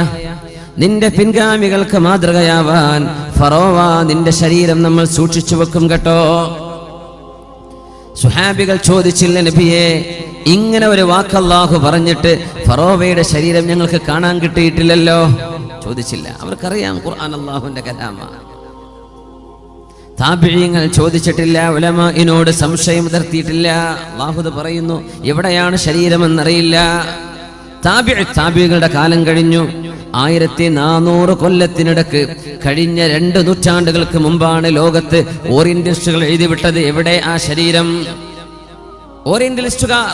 നിന്റെ പിൻഗാമികൾക്ക് മാതൃകയാവാൻ ഫറോവ നിന്റെ ശരീരം നമ്മൾ സൂക്ഷിച്ചു വെക്കും കേട്ടോ. സുഹാബികൾ ചോദിച്ചില്ല നബിയെ, ഇങ്ങനെ ഒരു വാക്ക് അല്ലാഹു പറഞ്ഞിട്ട് ഫറോവയുടെ ശരീരം ഞങ്ങൾക്ക് കാണാൻ കിട്ടിയിട്ടില്ലല്ലോ. ചോദിച്ചില്ല, അവർക്കറിയാം ഖുർആൻ അല്ലാഹുവിന്റെ കലാമാണ്. താബിഈങ്ങൾ ചോദിച്ചിട്ടില്ല, ഉലമാഇനോട് സംശയം ഉയർത്തിയിട്ടില്ല. അല്ലാഹു പറയുന്നു എവിടെയാണ് ശരീരമെന്നറിയില്ല. താബിഈകളുടെ കാലം കഴിഞ്ഞു. 1400 കൊല്ലത്തിനിടക്ക് കഴിഞ്ഞ 2 നൂറ്റാണ്ടുകൾക്ക് മുമ്പാണ് ലോകത്ത് ഓറിയന്റലിസ്റ്റുകൾ എഴുതിവിട്ടത് എവിടെ ആ ശരീരം. ഓറിയന്റലിസ്റ്റുകാർ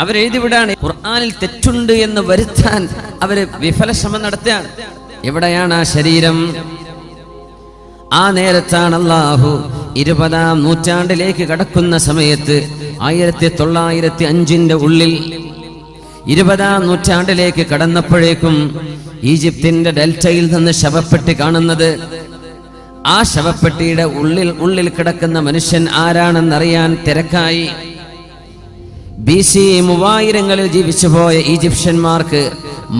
അവരെഴുതിവിടാണ്, ഖുർആനിൽ തെറ്റുണ്ട് എന്ന് വരുത്താൻ അവര് വിഫല ശ്രമം നടത്തുകയാണ്. എവിടെയാണ് ആ ശരീരം? ആ നേരത്താണ് അല്ലാഹു 20-ാം നൂറ്റാണ്ടിലേക്ക് കടക്കുന്ന സമയത്ത് 1905 ഉള്ളിൽ 20-ാം നൂറ്റാണ്ടിലേക്ക് കടന്നപ്പോഴേക്കും ഈജിപ്തിന്റെ ഡെൽറ്റയിൽ നിന്ന് ശവപ്പെട്ടി കാണുന്നത്. ആ ശവപ്പെട്ടിയുടെ ഉള്ളിൽ കിടക്കുന്ന മനുഷ്യൻ ആരാണെന്നറിയാൻ തിരക്കായി. BC 3000-ങ്ങളിൽ ജീവിച്ചുപോയ ഈജിപ്ഷ്യന്മാർക്ക്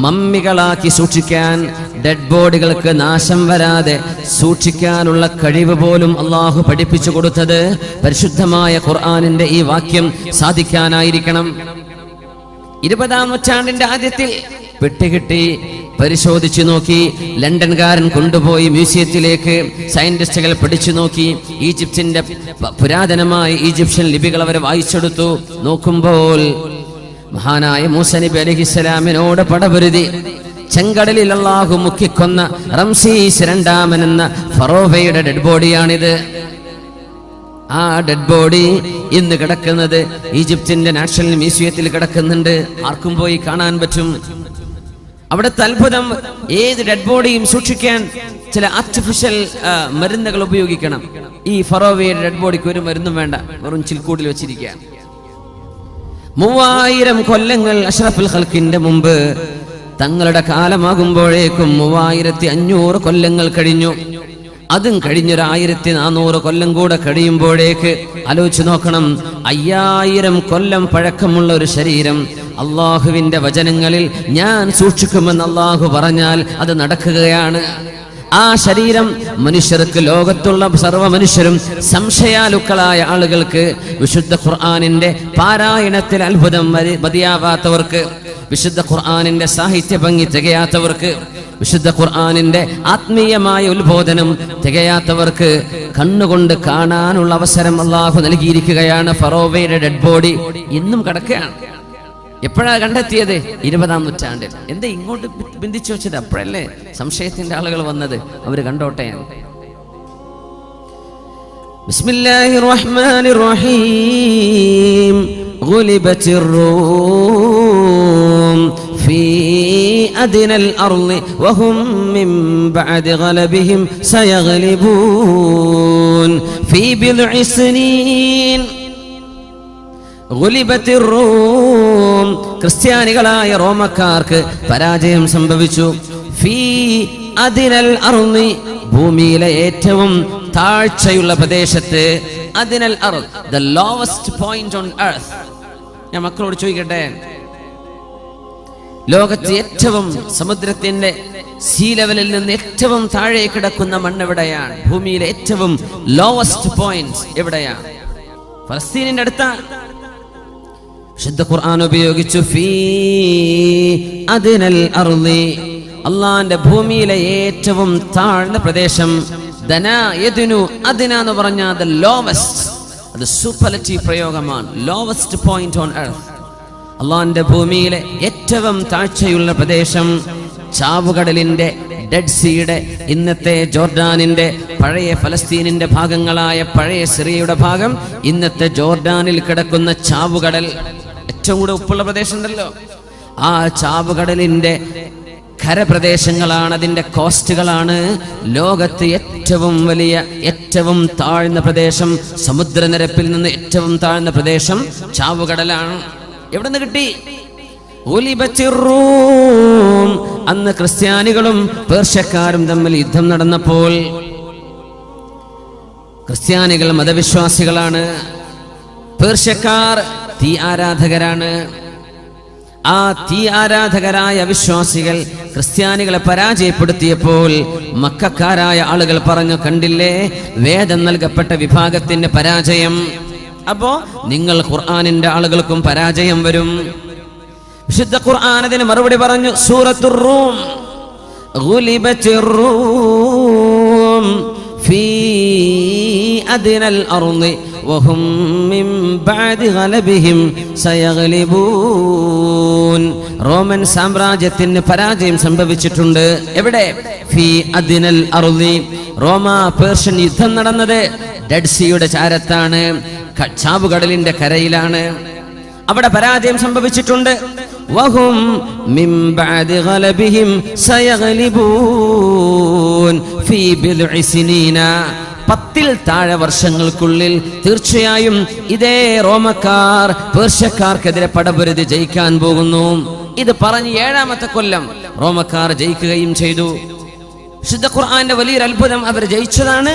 മമ്മികളാക്കി സൂക്ഷിക്കാൻ, ഡെഡ് ബോഡികൾക്ക് നാശം വരാതെ സൂക്ഷിക്കാനുള്ള കഴിവ് പോലും അല്ലാഹു പഠിപ്പിച്ചു കൊടുത്തത് പരിശുദ്ധമായ ഖുർആനിന്റെ ഈ വാക്യം സാധിക്കാനായിരിക്കണം. 20-ാം നൂറ്റാണ്ടിന്റെ ആദ്യത്തിൽ പെട്ടി കിട്ടി, പരിശോധിച്ചു നോക്കി. ലണ്ടൻകാരൻ കൊണ്ടുപോയി മ്യൂസിയത്തിലേക്ക്. സയന്റിസ്റ്റുകൾ പഠിച്ചു നോക്കി. ഈജിപ്തിന്റെ പുരാതനമായ ഈജിപ്ഷ്യൻ ലിപികൾ അവർ വായിച്ചെടുത്തു. നോക്കുമ്പോൾ മഹാനായ മൂസ നബി അലൈഹിസ്സലാമിനോട് പടപൊരുതി ചെങ്കടലിൽ അല്ലാഹു മുക്കിക്കൊന്ന റംസീസ് രണ്ടാമൻ എന്ന ഫറോവയുടെ ഡെഡ് ബോഡിയാണിത്. ആ ഡെഡ് ബോഡി ഇന്ന് കിടക്കുന്നത് ഈജിപ്തിന്റെ നാഷണൽ മ്യൂസിയത്തിൽ കിടക്കുന്നുണ്ട്. ആർക്കും പോയി കാണാൻ പറ്റും. അവിടുത്തെ അത്ഭുതം, ഏത് ഡെഡ് ബോഡിയും സൂക്ഷിക്കാൻ ചില ആർട്ടിഫിഷ്യൽ മരുന്നുകൾ ഉപയോഗിക്കണം. ഈ ഫറോവയുടെ ഡെഡ് ബോഡിക്ക് ഒരു മരുന്നും വേണ്ട, വെറും ചിൽക്കൂടിൽ വെച്ചിരിക്കുക. 3000 കൊല്ലങ്ങൾ അഷ്റഫുൽ ഖൽഖിന്റെ മുമ്പ് തങ്ങളുടെ കാലമാകുമ്പോഴേക്കും 3500 കൊല്ലങ്ങൾ കഴിഞ്ഞു. അതും കഴിഞ്ഞൊരു 1400 കൊല്ലം കൂടെ കഴിയുമ്പോഴേക്ക് ആലോചിച്ചു നോക്കണം, 5000 കൊല്ലം പഴക്കമുള്ള ഒരു ശരീരം അള്ളാഹുവിന്റെ വചനങ്ങളിൽ ഞാൻ സൂക്ഷിക്കുമെന്ന് അള്ളാഹു പറഞ്ഞാൽ അത് നടക്കുകയാണ്. ആ ശരീരം മനുഷ്യർക്ക്, ലോകത്തുള്ള സർവ്വ മനുഷ്യരും സംശയാലുക്കളായ ആളുകൾക്ക്, വിശുദ്ധ ഖുർആനിന്റെ പാരായണത്തിൽ അത്ഭുതം മതിയാവാത്തവർക്ക്, വിശുദ്ധ ഖുർആനിന്റെ സാഹിത്യ ഭംഗി തികയാത്തവർക്ക്, വിശുദ്ധ ഖുർആനിന്റെ ആത്മീയമായ ഉത്ബോധനം തികയാത്തവർക്ക് കണ്ണുകൊണ്ട് കാണാനുള്ള അവസരം അല്ലാഹു നൽകിയിരിക്കുകയാണ്. ഫറോവയുടെ ഡെഡ് ബോഡി ഇന്നും കിടക്കുകയാണ്. എപ്പോഴാണ് കണ്ടെത്തിയത്? 20-ാം നൂറ്റാണ്ടിൽ. എന്താ ഇങ്ങോട്ട് ബന്ധിച്ചു വെച്ചത്? അപ്പോഴല്ലേ സംശയത്തിന്റെ ആളുകൾ വന്നത്. അവര് കണ്ടോട്ടെ. ബിസ്മില്ലാഹിർ റഹ്മാനിർ റഹീം. ഗുലിബത്തിർ റൂം ഫീ അദ്നൽ അർളി വഹും മിൻ ബഅദി ഗലബിഹിം സയഗ്ലിബൂൻ ഫീ ബിദ്ഇ സിനീൻ. റൂം, ക്രിസ്ത്യാനികളായ റോമക്കാർക്ക് പരാജയം സംഭവിച്ചു. ഫീ അദ്നൽ അർളി, ഭൂമിയിലെ ഏറ്റവും താഴ്ചയുള്ള പ്രദേശത്ത്. അദ്നൽ അർള്, the lowest point on earth. ഞാൻ മക്കളോട് ചോദിക്കട്ടെ, ലോകത്ത് ഏറ്റവും സമുദ്രത്തിന്റെ സീ ലെവലിൽ നിന്ന് ഏറ്റവും താഴെ കിടക്കുന്ന മണ്ണ് എവിടെയാണ്? ഭൂമിയിലെ ഏറ്റവും ലോവസ്റ്റ് പോയിന്റ് എവിടെയാണ്? ഫലസ്തീനിന്റെ അടുത്താണ്. വിശുദ്ധ ഖുർആൻ ഉപയോഗിച്ചു ഫീ അദ്നൽ അർളി, അള്ളാന്റെ ഭൂമിയിലെ ഏറ്റവും താഴ്ന്ന പ്രദേശം. ദനാ യദ്നു, അദ്ന എന്ന് പറഞ്ഞാൽ the lowest, അത് സൂപ്പർലറ്റീവ് പ്രയോഗമാണ്. ലോവസ്റ്റ് പോയിന്റ് ഓൺ എർത്ത്, അള്ളാന്റെ ഭൂമിയിലെ ഏറ്റവും താഴ്ചയുള്ള പ്രദേശം. ചാവുകടലിന്റെ, ഡെഡ് സീയുടെ, ഇന്നത്തെ ജോർഡാനിന്റെ, പഴയ ഫലസ്തീനിന്റെ ഭാഗങ്ങളായ പഴയ സിറിയയുടെ ഭാഗം, ഇന്നത്തെ ജോർഡാനിൽ കിടക്കുന്ന ചാവുകടൽ, ഏറ്റവും കൂടെ ഉപ്പുള്ള പ്രദേശം ഉണ്ടല്ലോ, ആ ചാവുകടലിന്റെ കരപ്രദേശങ്ങളാണ്, അതിന്റെ കോസ്റ്റുകളാണ് ലോകത്ത് ഏറ്റവും വലിയ, ഏറ്റവും താഴ്ന്ന പ്രദേശം. സമുദ്രനിരപ്പിൽ നിന്ന് ഏറ്റവും താഴ്ന്ന പ്രദേശം ചാവുകടലാണ്. എവിടെ നിന്ന് കിട്ടി? റൂം. അന്ന് ക്രിസ്ത്യാനികളും പേർഷ്യക്കാരും തമ്മിൽ യുദ്ധം നടന്നപ്പോൾ, ക്രിസ്ത്യാനികൾ മതവിശ്വാസികളാണ്, പേർഷ്യക്കാർ തീ ആരാധകരാണ്. ആ തീ ആരാധകരായ വിശ്വാസികൾ ക്രിസ്ത്യാനികളെ പരാജയപ്പെടുത്തിയപ്പോൾ മക്കക്കാരായ ആളുകൾ പറഞ്ഞു, കണ്ടില്ലേ വേദം നൽകപ്പെട്ട വിഭാഗത്തിന്റെ പരാജയം. അപ്പോ നിങ്ങൾ ഖുർആനിന്റെ ആളുകൾക്കും പരാജയം വരും. വിശുദ്ധ ഖുർആൻ അതിന് മറുപടി പറഞ്ഞു. സൂറത്തുർ റൂം, ഗുലിബത്തിർ റൂം ഫീ അദ്നൽ അർളി വഹും മിൻ ബഅദി ഗലബിഹിം സയഗ്ലിബൂൻ. റോമൻ സാമ്രാജ്യത്തിന് പരാജയം സംഭവിച്ചിട്ടുണ്ട്. എവിടെ? ഫീ അദ്നൽ അർളി. റോമ പേർഷ്യൻ യുദ്ധം നടന്നത് ഡെഡ് സീയുടെ ചാരത്താണ്, ചാവുകടലിന്റെ കരയിലാണ്. അവിടെ പരാജയം സംഭവിച്ചിട്ടുണ്ട്. വഹും മിൻ ബഅദി ഗലബിഹിം സയഗ്ലിബൂൻ ഫീ ബിദ്ഇ സിനീന. 10 താഴെ വർഷങ്ങൾക്കുള്ളിൽ തീർച്ചയായും ഇതേ റോമക്കാർ പേർഷ്യക്കാർക്കെതിരെ പടപൊരുതി ജയിക്കാൻ പോകുന്നു. ഇത് പറഞ്ഞ് 7ാമത്തെ കൊല്ലം റോമക്കാർ ജയിക്കുകയും ചെയ്തു. വിശുദ്ധ ഖുർആന്റെ വലിയൊരു അത്ഭുതം, അവർ ജയിച്ചതാണ്.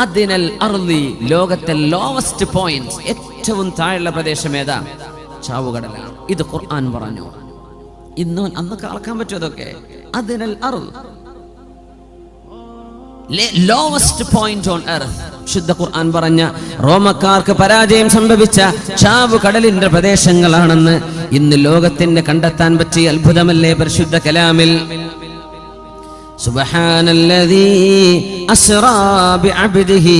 അദ്നൽ അർളി, ലോകത്തെ ലോവസ്റ്റ് പോയിന്റ്, ഏറ്റവും താഴെയുള്ള പ്രദേശം ഏതാ? ചാവുകടലാണ്. ഇത് ഖുർആൻ പറഞ്ഞു. അന്നൊക്കെ അളക്കാൻ പറ്റും അതൊക്കെ. അദ്നൽ അർള്, ലോവസ്റ്റ് പോയിന്റ് ഓൺ എർത്ത്. ശുദ്ധ ഖുർആൻ പറഞ്ഞ റോമക്കാർക്ക് പരാജയം സംഭവിച്ച ചാവുകടലിന്റെ പ്രദേശങ്ങളാണെന്ന് ഇന്ന് ലോകത്തിന് കണ്ടെത്താൻ പറ്റിയ അത്ഭുതമല്ലേ പരിശുദ്ധ കലാമിൽ. സുബ്ഹാനല്ലദീ അസ്റാ ബിഅബ്ദിഹി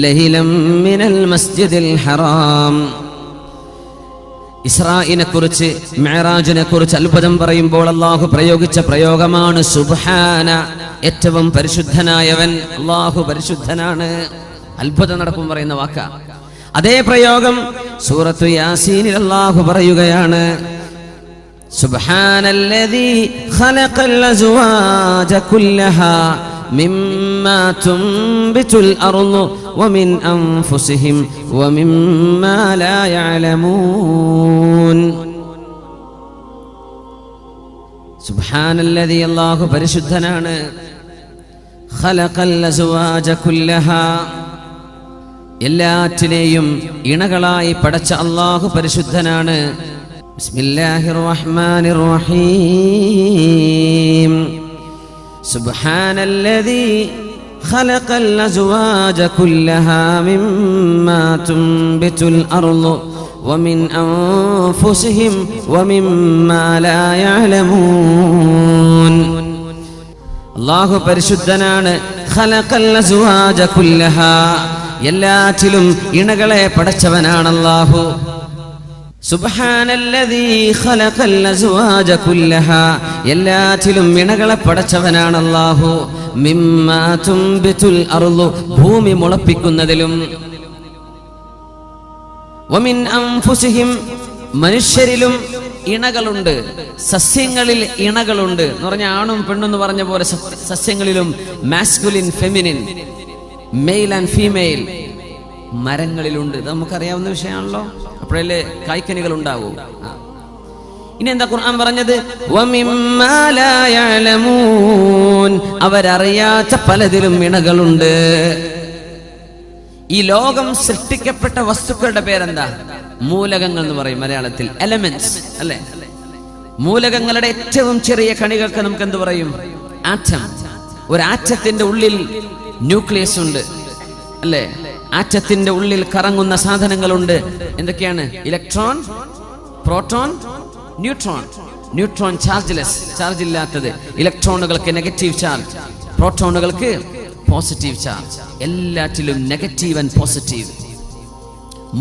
ലൈലൻ മിനൽ മസ്ജിദിൽ ഹറാം. ഇസ്രായിനെ കുറിച്ച്, മിഅ്റാജിനെ കുറിച്ച് അത്ഭുതം പറയുമ്പോൾ അല്ലാഹു പ്രയോഗിച്ച പ്രയോഗമാണ് സുബ്ഹാന. ഏറ്റവും പരിശുദ്ധനായവൻ അല്ലാഹു പരിശുദ്ധനാണ്. അത്ഭുതം നടക്കും പറയുന്ന വാക്ക. അതേ പ്രയോഗം സൂറത്തു യാസീനിൽ അല്ലാഹു പറയുകയാണ്. സുബ്ഹാനല്ലദീ ഖലഖൽ അസ്വാജ കുല്ലഹാ മിമ്മാ തുംബിതുൽ അർളു വമിൻ അൻഫുസിഹിം വമിമ്മാ ലാ യഅലമൂൻ. സുബ്ഹാനല്ലദീ, അല്ലാഹു പരിശുദ്ധനാണ്. ഖലഖൽ അസ്വാജ കുല്ലഹാ, എല്ലാറ്റിനെയും ഇണകളായി പടച്ച അല്ലാഹു പരിശുദ്ധനാണ്. ബിസ്മില്ലാഹിർ റഹ്മാനിർ റഹീം. സുബ്ഹാനല്ലദീ ഖലഖൽ അസ്വാജ കുല്ലഹാ മിമ്മാ തുംബിതുൽ അർളു വമിൻ അൻഫുസിഹിം വമിമ്മാ ലാ യഅലമൂൻ. അല്ലാഹു പരിശുദ്ധനാണ്. ഖലഖൽ അസ്വാജ കുല്ലഹാ, എല്ലാറ്റിലും ഇണകളെ പടച്ചവനാണ് അല്ലാഹു. സുബ്ഹാനല്ലദീ ഖലഖൽ അസ്വാജ കുല്ലഹാ, എല്ലാറ്റിലും ഇണകളെ പടച്ചവനാണ് അല്ലാഹു. മിമ്മാ തുംബിതുൽ അർളു, ഭൂമി മുളപ്പിക്കുന്നതിലും. വമിൻ അൻഫുസിഹിം, മനുഷ്യരിലും ഇണകളുണ്ട്, സസ്യങ്ങളിൽ ഇണകളുണ്ട് എന്ന് പറഞ്ഞ ആണും പെണ്ണും എന്ന് പറഞ്ഞ പോലെ സസ്യങ്ങളിലും masculine feminine, male and female മരങ്ങളിലുണ്ട്. ഇത് നമുക്കറിയാവുന്ന വിഷയമാണല്ലോ. അപ്പോഴല്ലേ കായ്ക്കനികൾ ഉണ്ടാവൂ. ഇനി എന്താ ഖുർആൻ പറഞ്ഞത്? വമിമ്മാ ലാ യഅലമൂൻ, അവരറിയാത്ത പലതിലും ഇണകളുണ്ട്. ഈ ലോകം സൃഷ്ടിക്കപ്പെട്ട വസ്തുക്കളുടെ പേരെന്താ? മൂലകങ്ങൾ എന്ന് പറയും മലയാളത്തിൽ. എലമെന്റ്സ് അല്ലെ? മൂലകങ്ങളുടെ ഏറ്റവും ചെറിയ കണികൾക്ക് നമുക്ക് എന്ത് പറയും? ആറ്റം. ഒരു ആറ്റത്തിന്റെ ഉള്ളിൽ ന്യൂക്ലിയസ് ഉണ്ട് അല്ലെ? ആറ്റത്തിന്റെ ഉള്ളിൽ കറങ്ങുന്ന സാധനങ്ങളുണ്ട്. എന്തൊക്കെയാണ്? Electron, proton, neutron. Neutron chargeless, charge ഇല്ലാത്തത്. ഇലക്ട്രോണുകൾക്ക് നെഗറ്റീവ് ചാർജ്, പ്രോട്ടോണുകൾക്ക് പോസിറ്റീവ് ചാർജ്. എല്ലാറ്റിലും നെഗറ്റീവ് ആൻഡ് പോസിറ്റീവ്.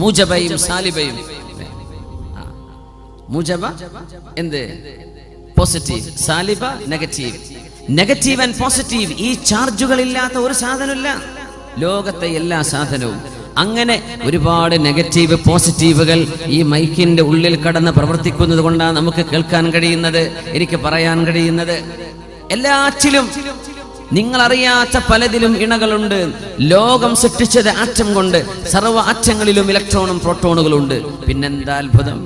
മൂജബയും സാലിബയും. മൂജബ എന്ത്? Positive. സാലിബ negative. Negative and positive. ഈ ചാർജുകൾ ഇല്ലാത്ത ഒരു സാധനമില്ല ലോകത്തെ, എല്ലാ സാധനവും. അങ്ങനെ ഒരുപാട് നെഗറ്റീവ് പോസിറ്റീവുകൾ ഈ മൈക്കിന്റെ ഉള്ളിൽ കടന്ന് പ്രവർത്തിക്കുന്നത് കൊണ്ടാണ് നമുക്ക് കേൾക്കാൻ കഴിയുന്നത്, എനിക്ക് പറയാൻ കഴിയുന്നത്. എല്ലാറ്റിലും നിങ്ങൾ അറിയാത്ത പലതിലും ഇണകളുണ്ട്. ലോകം സൃഷ്ടിച്ചത് ആറ്റം കൊണ്ട്. സർവ്വ ആറ്റങ്ങളിലും ഇലക്ട്രോണും പ്രോട്ടോണുകളും ഉണ്ട്. പിന്നെന്താ അത്ഭുതം!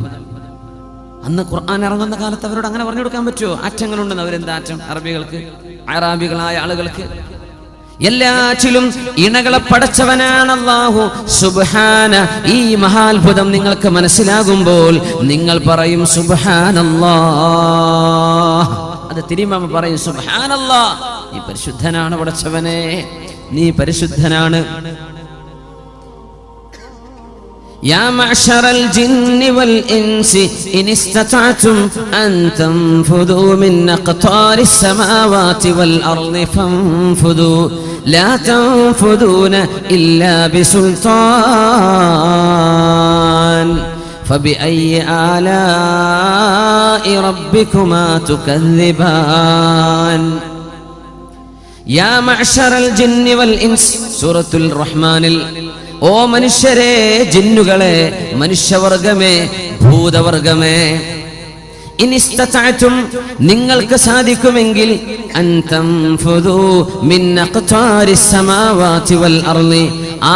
അന്ന് ഖുർആൻ ഇറങ്ങുന്ന കാലത്ത് അവരോട് അങ്ങനെ പറഞ്ഞു കൊടുക്കാൻ പറ്റുമോ? ആറ്റങ്ങളുണ്ടെന്ന്. അവരെന്താ ആറ്റം? അറബികൾക്ക്, അറാബികളായ ആളുകൾക്ക്. എല്ലാറ്റിലും ഇണകളെ പടച്ചവനാണ് അല്ലാഹു. സുബ്ഹാന. ഈ മഹാത്ഭുതം നിങ്ങൾക്ക് മനസ്സിലാകുമ്പോൾ നിങ്ങൾ പറയും സുബ്ഹാനല്ലാഹ്. അത് തിരുമാമ പറയും സുബ്ഹാനല്ലാഹ്, നീ പരിശുദ്ധനാണ് പടച്ചവനെ, നീ പരിശുദ്ധനാണ്. يا معشر الجن والإنس إن استطعتم أن تنفذوا من أقطار السماوات والأرض فانفذوا لا تنفذون إلا بسلطان فبأي آلاء ربكما تكذبان يا معشر الجن والإنس سورة الرحمن ഓ മനുഷ്യരെ, ജിന്നുകളെ, മനുഷ്യവർഗമേ, ഭൂതവർഗമേ, ഇനിസ്തതഅതും നിങ്ങൾക്ക് സാധിക്കുമെങ്കിൽ അൻ തൻഫുദൂ മിൻ അഖ്താരിസ് സമാവാതി വൽ അർളി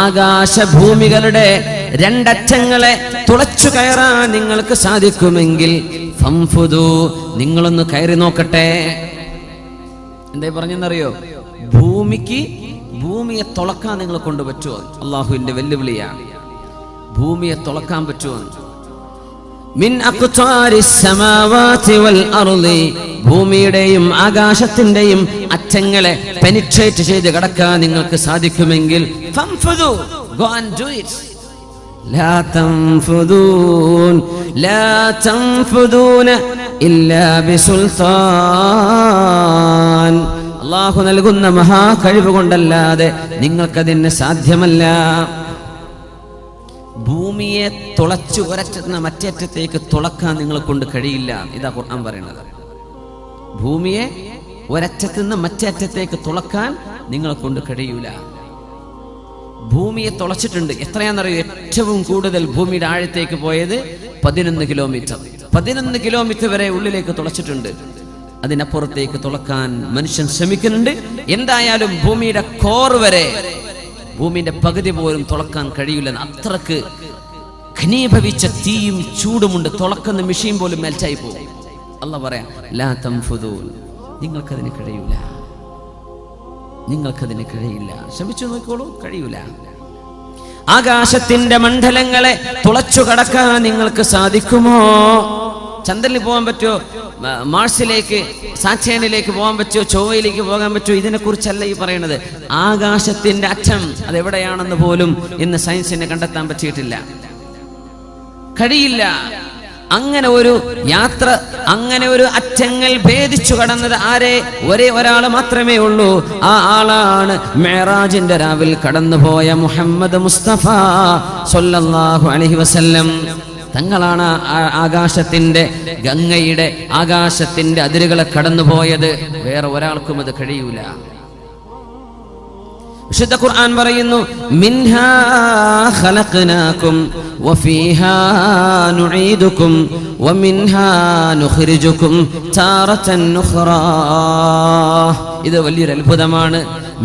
ആകാശഭൂമികളുടെ രണ്ടറ്റങ്ങളെ തുളച്ചു കയറാൻ നിങ്ങൾക്ക് സാധിക്കുമെങ്കിൽ ഫൻഫുദൂ നിങ്ങളൊന്ന് കയറി നോക്കട്ടെ. എന്താ പറഞ്ഞെന്നറിയോ? ഭൂമിയെ തുളക്കാൻ നിങ്ങൾ കൊണ്ട് പറ്റുമോ? അള്ളാഹുവിന്റെ വെല്ലുവിളിയാണ്. ഭൂമിയെ തുളക്കാൻ പറ്റുമോ? മിൻ അഖ്താരിസ് സമാവാതി വൽ അർളി ഭൂമിയുടെയും ആകാശത്തിന്റെയും അറ്റങ്ങളെ പെനിട്രേറ്റ് ചെയ്ത് കടക്കാൻ നിങ്ങൾക്ക് സാധിക്കുമെങ്കിൽ ഫൻഫുദൂ, go and do it. ലാ തൻഫുദൂന ഇല്ലാ ബിസുൽത്താൻ അല്ലാഹു നൽകുന്ന മഹാ കഴിവ് കൊണ്ടല്ലാതെ നിങ്ങൾക്കതിന് സാധ്യമല്ല. ഭൂമിയെ തുളച്ചു ഒരറ്റത്തുനിന്ന് മറ്റേറ്റത്തേക്ക് തുളക്കാൻ നിങ്ങളെ കൊണ്ട് കഴിയില്ല. ഇതാ ഖുർആൻ പറയുന്നത്. ഭൂമിയെ ഒരറ്റത്തുനിന്ന് മറ്റേറ്റത്തേക്ക് തുളക്കാൻ നിങ്ങളെ കൊണ്ട് കഴിയൂല. ഭൂമിയെ തുളച്ചിട്ടുണ്ട്. എത്രയാണെന്നറിയോ? ഏറ്റവും കൂടുതൽ ഭൂമിയുടെ ആഴത്തേക്ക് പോയത് 11 കിലോമീറ്റർ. 11 കിലോമീറ്റർ വരെ ഉള്ളിലേക്ക് തുളച്ചിട്ടുണ്ട്. അതിനപ്പുറത്തേക്ക് തുളക്കാൻ മനുഷ്യൻ ശ്രമിക്കുന്നുണ്ട്. എന്തായാലും ഭൂമിയുടെ കോർ വരെ, ഭൂമിയുടെ പകുതി പോലും തുളക്കാൻ കഴിയില്ലെന്ന്. അത്രക്ക് ഘനീഭവിച്ച തീയും ചൂടുമുണ്ട്. തുളക്കുന്ന മെഷീൻ പോലും മെൽറ്റായി പോകും. അല്ലാഹു പറയാം, ലാ തൻഫുദൂൻ, നിങ്ങൾക്കതിന് കഴിയൂല, നിങ്ങൾക്കതിന് കഴിയില്ല. ശ്രമിച്ചു നോക്കിക്കോളൂ, കഴിയൂല. ആകാശത്തിന്റെ മണ്ഡലങ്ങളെ തുളച്ചു കടക്കാൻ നിങ്ങൾക്ക് സാധിക്കുമോ? ചന്ദ്രനിൽ പോകാൻ പറ്റുമോ? മാർസിലേക്ക്, സാറ്റേണിലേക്ക് പോകാൻ പറ്റുമോ? ചൊവ്വയിലേക്ക് പോകാൻ പറ്റുമോ? ഇതിനെ കുറിച്ചല്ല ഈ പറയുന്നത്. ആകാശത്തിന്റെ അറ്റം അതെവിടെയാണെന്ന് പോലും ഇന്ന് സയൻസിനെ കണ്ടെത്താൻ പറ്റിയിട്ടില്ല. കഴിയില്ല. അങ്ങനെ ഒരു യാത്ര, അങ്ങനെ ഒരു അറ്റങ്ങൾ ഭേദിച്ചു കടന്നത് ആരെ? ഒരേ ഒരാൾ മാത്രമേ ഉള്ളൂ. ആ ആളാണ് മിഅ്റാജിന്റെ രാവിൽ കടന്നുപോയ മുഹമ്മദ് മുസ്തഫ സ്വല്ലല്ലാഹു അലൈഹി വസല്ലം. തങ്ങളാണ് ആകാശത്തിന്റെ, ഗംഗയുടെ ആകാശത്തിന്റെ അതിരുകളെ കടന്നുപോയത്. വേറെ ഒരാൾക്കും അത് കഴിയൂല. വിശുദ്ധ ഖുർആൻ പറയുന്നു, മിൻഹാ ഖലഖനാകും വഫീഹാ നുഈദുകും വമിൻഹാ നുഖ്രിജുകും താറതൻ ഉഖ്റാ. ഇത് വലിയൊരു അത്ഭുതമാണ്.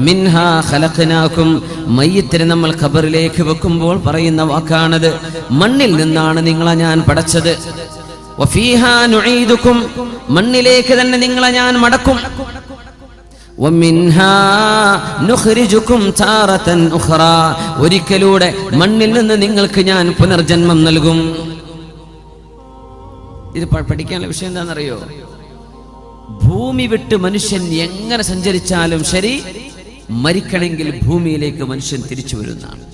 മിൻഹാ ഖലഖനാകും, മയ്യിത്തിനെ നമ്മൾ ഖബറിലേക്ക് വെക്കുമ്പോൾ പറയുന്ന വാക്കാണത്. മണ്ണിൽ നിന്നാണ് നിങ്ങളെ ഞാൻ പടച്ചത്. വഫീഹാ നുഈദുകും, മണ്ണിലേക്ക് തന്നെ നിങ്ങളെ ഞാൻ മടക്കും. വമിൻഹാ നുഖ്രിജുകും താറതൻ ഉഖ്റാ, ഒരിക്കലൂടെ മണ്ണിൽ നിന്ന് നിങ്ങൾക്ക് ഞാൻ പുനർജന്മം നൽകും. ഇത് പഠിക്കാനുള്ള വിഷയം എന്താണെന്നറിയോ? ഭൂമി വിട്ട് മനുഷ്യൻ എങ്ങനെ സഞ്ചരിച്ചാലും ശരി, മരിക്കണമെങ്കിൽ ഭൂമിയിലേക്ക് മനുഷ്യൻ തിരിച്ചു വരുന്നതാണ്.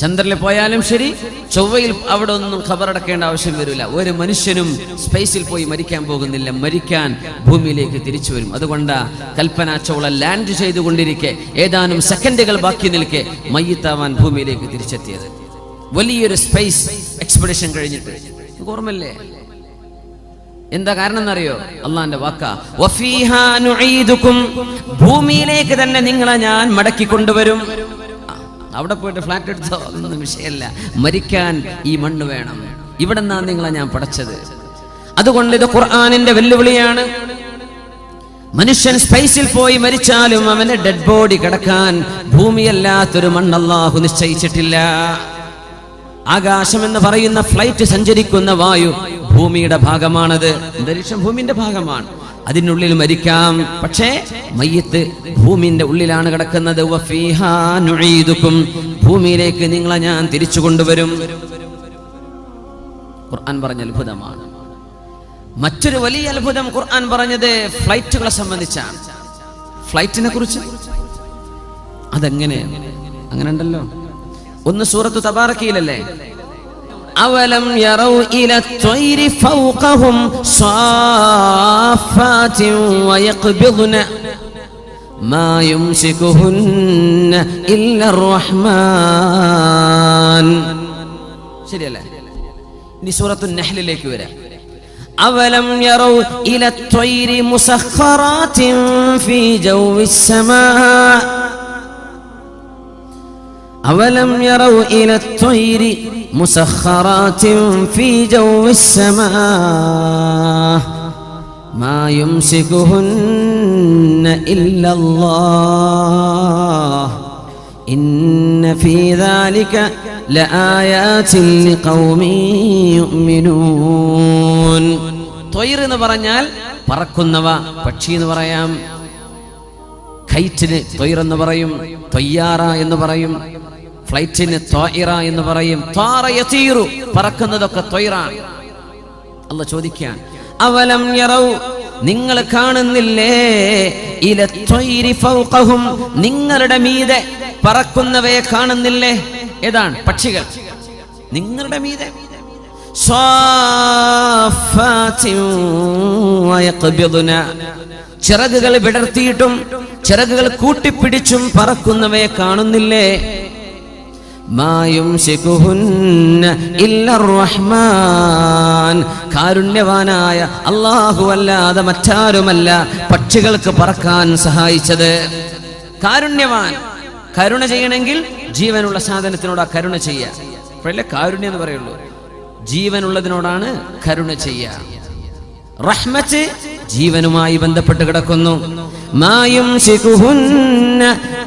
ചന്ദ്രനിൽ പോയാലും ശരി, ചൊവ്വയിൽ അവിടെ ഒന്നും ഖബറടക്കേണ്ട ആവശ്യം വരില്ല. ഒരു മനുഷ്യനും സ്പേസിൽ പോയി മരിക്കാൻ പോകുന്നില്ല. മരിക്കാൻ ഭൂമിയിലേക്ക് തിരിച്ചു വരും. അതുകൊണ്ടാ കൽപ്പന ചൗള ലാൻഡ് ചെയ്തുകൊണ്ടിരിക്കെ ഏതാനും സെക്കൻഡുകൾ ബാക്കി നിൽക്കെ മയ്യിത്താവാൻ ഭൂമിയിലേക്ക് തിരിച്ചെത്തിയത്. വലിയൊരു സ്പേസ് എക്സ്പെഡിഷൻ കഴിഞ്ഞിട്ട്. ഓർമ്മല്ലേ? എന്താ കാരണം എന്നറിയോ? അള്ളാന്റെ വാക്കാ, വഫീഹാ നുഈദുകും, ഭൂമിയിലേക്ക് തന്നെ നിങ്ങളെ ഞാൻ മടക്കി കൊണ്ടുവരും. അവിടെ പോയിട്ട് ഫ്ലാറ്റ് എടുത്തോ, അതൊന്നും വിഷയമല്ല. മരിക്കാൻ ഈ മണ്ണ് വേണം. ഇവിടെ നിന്നാണ് നിങ്ങളെ ഞാൻ പടച്ചത്. അതുകൊണ്ട് ഇത് ഖുർആനിന്റെ വെല്ലുവിളിയാണ്. മനുഷ്യൻ സ്പേസിൽ പോയി മരിച്ചാലും അവന്റെ ഡെഡ് ബോഡി കിടക്കാൻ ഭൂമിയല്ലാത്തൊരു മണ്ണ് അല്ലാഹു നിശ്ചയിച്ചിട്ടില്ല. ആകാശം എന്ന് പറയുന്ന ഫ്ലൈറ്റ് സഞ്ചരിക്കുന്ന വായു ഭൂമിയുടെ ഭാഗമാണത്. അന്തരീക്ഷം ഭൂമിന്റെ ഭാഗമാണ്. അതിനുള്ളിൽ മരിക്കാം. പക്ഷേ മയ്യിത്ത് ഭൂമിന്റെ ഉള്ളിലാണ് കിടക്കുന്നത്. വഫീഹാ നുഈദുകും, ഭൂമിയിലേക്ക് നിങ്ങളെ ഞാൻ തിരിച്ചു കൊണ്ടുവരും. ഖുർആൻ പറഞ്ഞ അത്ഭുതമാണ്. മറ്റൊരു വലിയ അത്ഭുതം ഖുർആൻ പറഞ്ഞത് ഫ്ലൈറ്റുകളെ സംബന്ധിച്ചാണ്. ഫ്ലൈറ്റിനെ കുറിച്ച് അതെങ്ങനെ അങ്ങനെ ഉണ്ടല്ലോ. ഒന്ന് സൂറത്തു തബാറക്കയിലല്ലേ? അവലം യറൗ ഇലത്വയ്രി ഫൗഖഹും സാഫാത്തിൻ വയഖ്ബിദ്ന മാ യുംസികുഹുന്ന ഇല്ലർ റഹ്മാൻ. ശരിയല്ലേ? ഇനി സൂറത്തു നഹ്ലിലേക്ക് വരാം. അവലം യറൗ ഇലത്വയ്രി മുസഖറാത്തിൻ ഫീ ജൗവിസ് സമാ أولم يروا إلى الطير مسخرات في جو السماء ما يمسكهن إلا الله إن في ذلك لآيات لقوم يؤمنون. طير എന്ന് പറഞ്ഞാൽ പറക്കുന്നവ, പക്ഷി എന്ന് പറയാം. കൈറ്റിന് ത്വയ്ർ എന്ന് പറയും, ത്വയ്യാറ എന്ന് പറയും. ഫ്ലൈറ്റിന് ത്വാഇറ എന്ന് പറയും. ത്വാറ യതീറു, പറക്കുന്നതൊക്കെ ത്വയ്റാണ്. അല്ലാഹ് ചോദിക്കാൻ, അവലം യറൗ, നിങ്ങൾ കാണുന്നില്ലേ, ഇല ത്വയ്രി ഫൗഖഹും, നിങ്ങളുടെ മീതെ പറക്കുന്നവയെ കാണുന്നില്ലേ? ഏതാണ്? പക്ഷികൾ നിങ്ങളുടെ മീതെ. സാഫാത്തിൻ വയഖ്ബിദ്ന, ചിറകുകൾ വിടർത്തിയിട്ടും ചിറകുകൾ കൂട്ടിപ്പിടിച്ചും പറക്കുന്നവയെ കാണുന്നില്ലേ? മാ യുംസികുഹുന്ന ഇല്ലർ റഹ്മാൻ, കാരുണ്യവാനായ അല്ലാഹു അല്ലാതെ മറ്റാരുമല്ല പക്ഷികൾക്ക് പറക്കാൻ സഹായിച്ചത്. കാരുണ്യവാൻ. കരുണ ചെയ്യണമെങ്കിൽ ജീവനുള്ള സാധനത്തിനോട് കരുണ ചെയ്യുക. അപ്പോഴല്ലേ കാരുണ്യം എന്ന് പറയുള്ളൂ. ജീവനുള്ളതിനോടാണ് കരുണ ചെയ്യുക. റഹ്മത്ത് ജീവനുമായി ബന്ധപ്പെട്ട് കിടക്കുന്നു. മാ യുംസികുഹുന്ന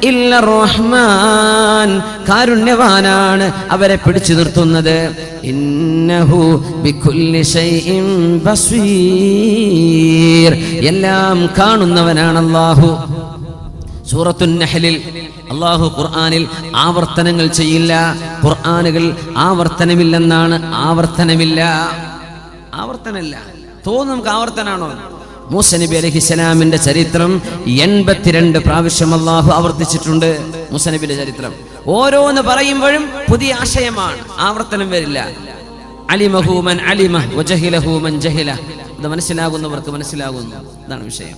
ഇല്ലർ റഹ്മാൻ, കാരുണ്യവാനാണ് അവരെ പിടിച്ചു നിർത്തുന്നത്. ഇന്നഹു ബികുല്ലി ശൈഇൻ ബസീർ, എല്ലാം കാണുന്നവനാണ് അല്ലാഹു. സൂറത്തുൻ നഹ്ലിൽ അല്ലാഹു ഖുർആനിൽ ആവർത്തനങ്ങൾ ചെയ്യില്ല. ഖുർആനുകൾ ആവർത്തനമില്ലെന്നാണ്. ആവർത്തനമില്ല. തോന്നും നമുക്ക് ആവർത്തനാണോ? മൂസ നബി അലൈഹിസ്സലാമിന്റെ ചരിത്രം 82 പ്രാവശ്യം അല്ലാഹു ആവർത്തിച്ചിട്ടുണ്ട്. മൂസ നബിയുടെ ചരിത്രം ഓരോന്ന് പറയുമ്പോഴും പുതിയ ആശയമാണ്, ആവർത്തനം വരില്ല. അലിമഹു മൻ അലിമ വജഹിലഹു മൻ ജഹില, ഇത് മനസ്സിലാകുന്നവർക്ക് മനസ്സിലാകുന്നു. ഇതാണ് വിഷയം.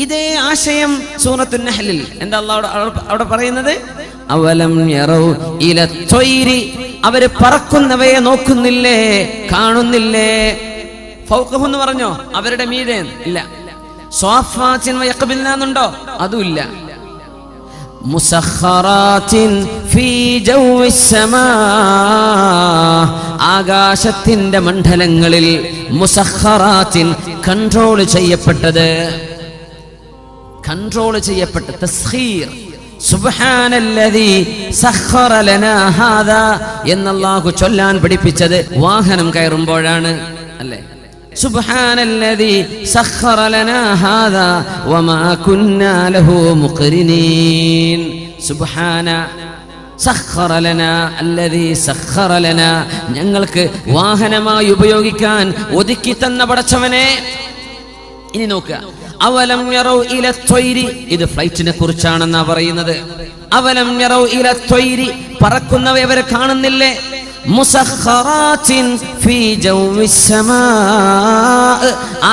ഇതേ ആശയം സൂറത്തുൻ നഹ്ലിൽ എന്താ അല്ലാഹു അവിടെ പറയുന്നത്? അവലം യറൗ ഇല ത്വയ്രി, അവര് പറക്കുന്നവയെ നോക്കുന്നില്ലേ, കാണുന്നില്ലേ? ഫൗഖഹു എന്ന് പറഞ്ഞോ? അവരുടെ മീതെ ഇല്ല. സ്വാഫാത്തിൻ വയഖ്ബിദ്ന എന്നുണ്ടോ? അതുമില്ല. മുസഖറാത്തിൻ ഫീ ജൗവിസ് സമാ, ആകാശത്തിന്റെ മണ്ഡലങ്ങളിൽ. മുസഖറാത്തിൻ, കൺട്രോൾ ചെയ്യപ്പെട്ടത്. കൺട്രോൾ ചെയ്യപ്പെട്ട തസ്ഖീർ. സുബ്ഹാനല്ലദീ സഖറ ലനാ ഹാദാ എന്നല്ലാഹു ചൊല്ലാൻ പഠിപ്പിച്ചത് വാഹനം കയറുമ്പോഴാണ്, അല്ലേ? സുബ്ഹാനല്ലദീ സഖറ ലനാ ഹാദാ വമാ കുന്നാ ലഹു മുഖ്രിനീൻ. സുബ്ഹാന സഖറ ലനാ അല്ലദീ സഖറ ലനാ, ഞങ്ങൾക്ക് വാഹനമായി ഉപയോഗിക്കാൻ ഒതുക്കി തന്ന പടച്ചവനെ. ഇനി നോക്കുക, അവലം യറൗ ഇല ത്വയ്രി, ഇത് ഫ്ലൈറ്റിനെ കുറിച്ചാണെന്നാ പറയുന്നത്. അവലം യറൗ ഇല ത്വയ്രി, പറക്കുന്നവയെ അവരെ കാണുന്നില്ലേ? മുസഖറാത്തിൻ ഫീ ജൗവിസ് സമാ,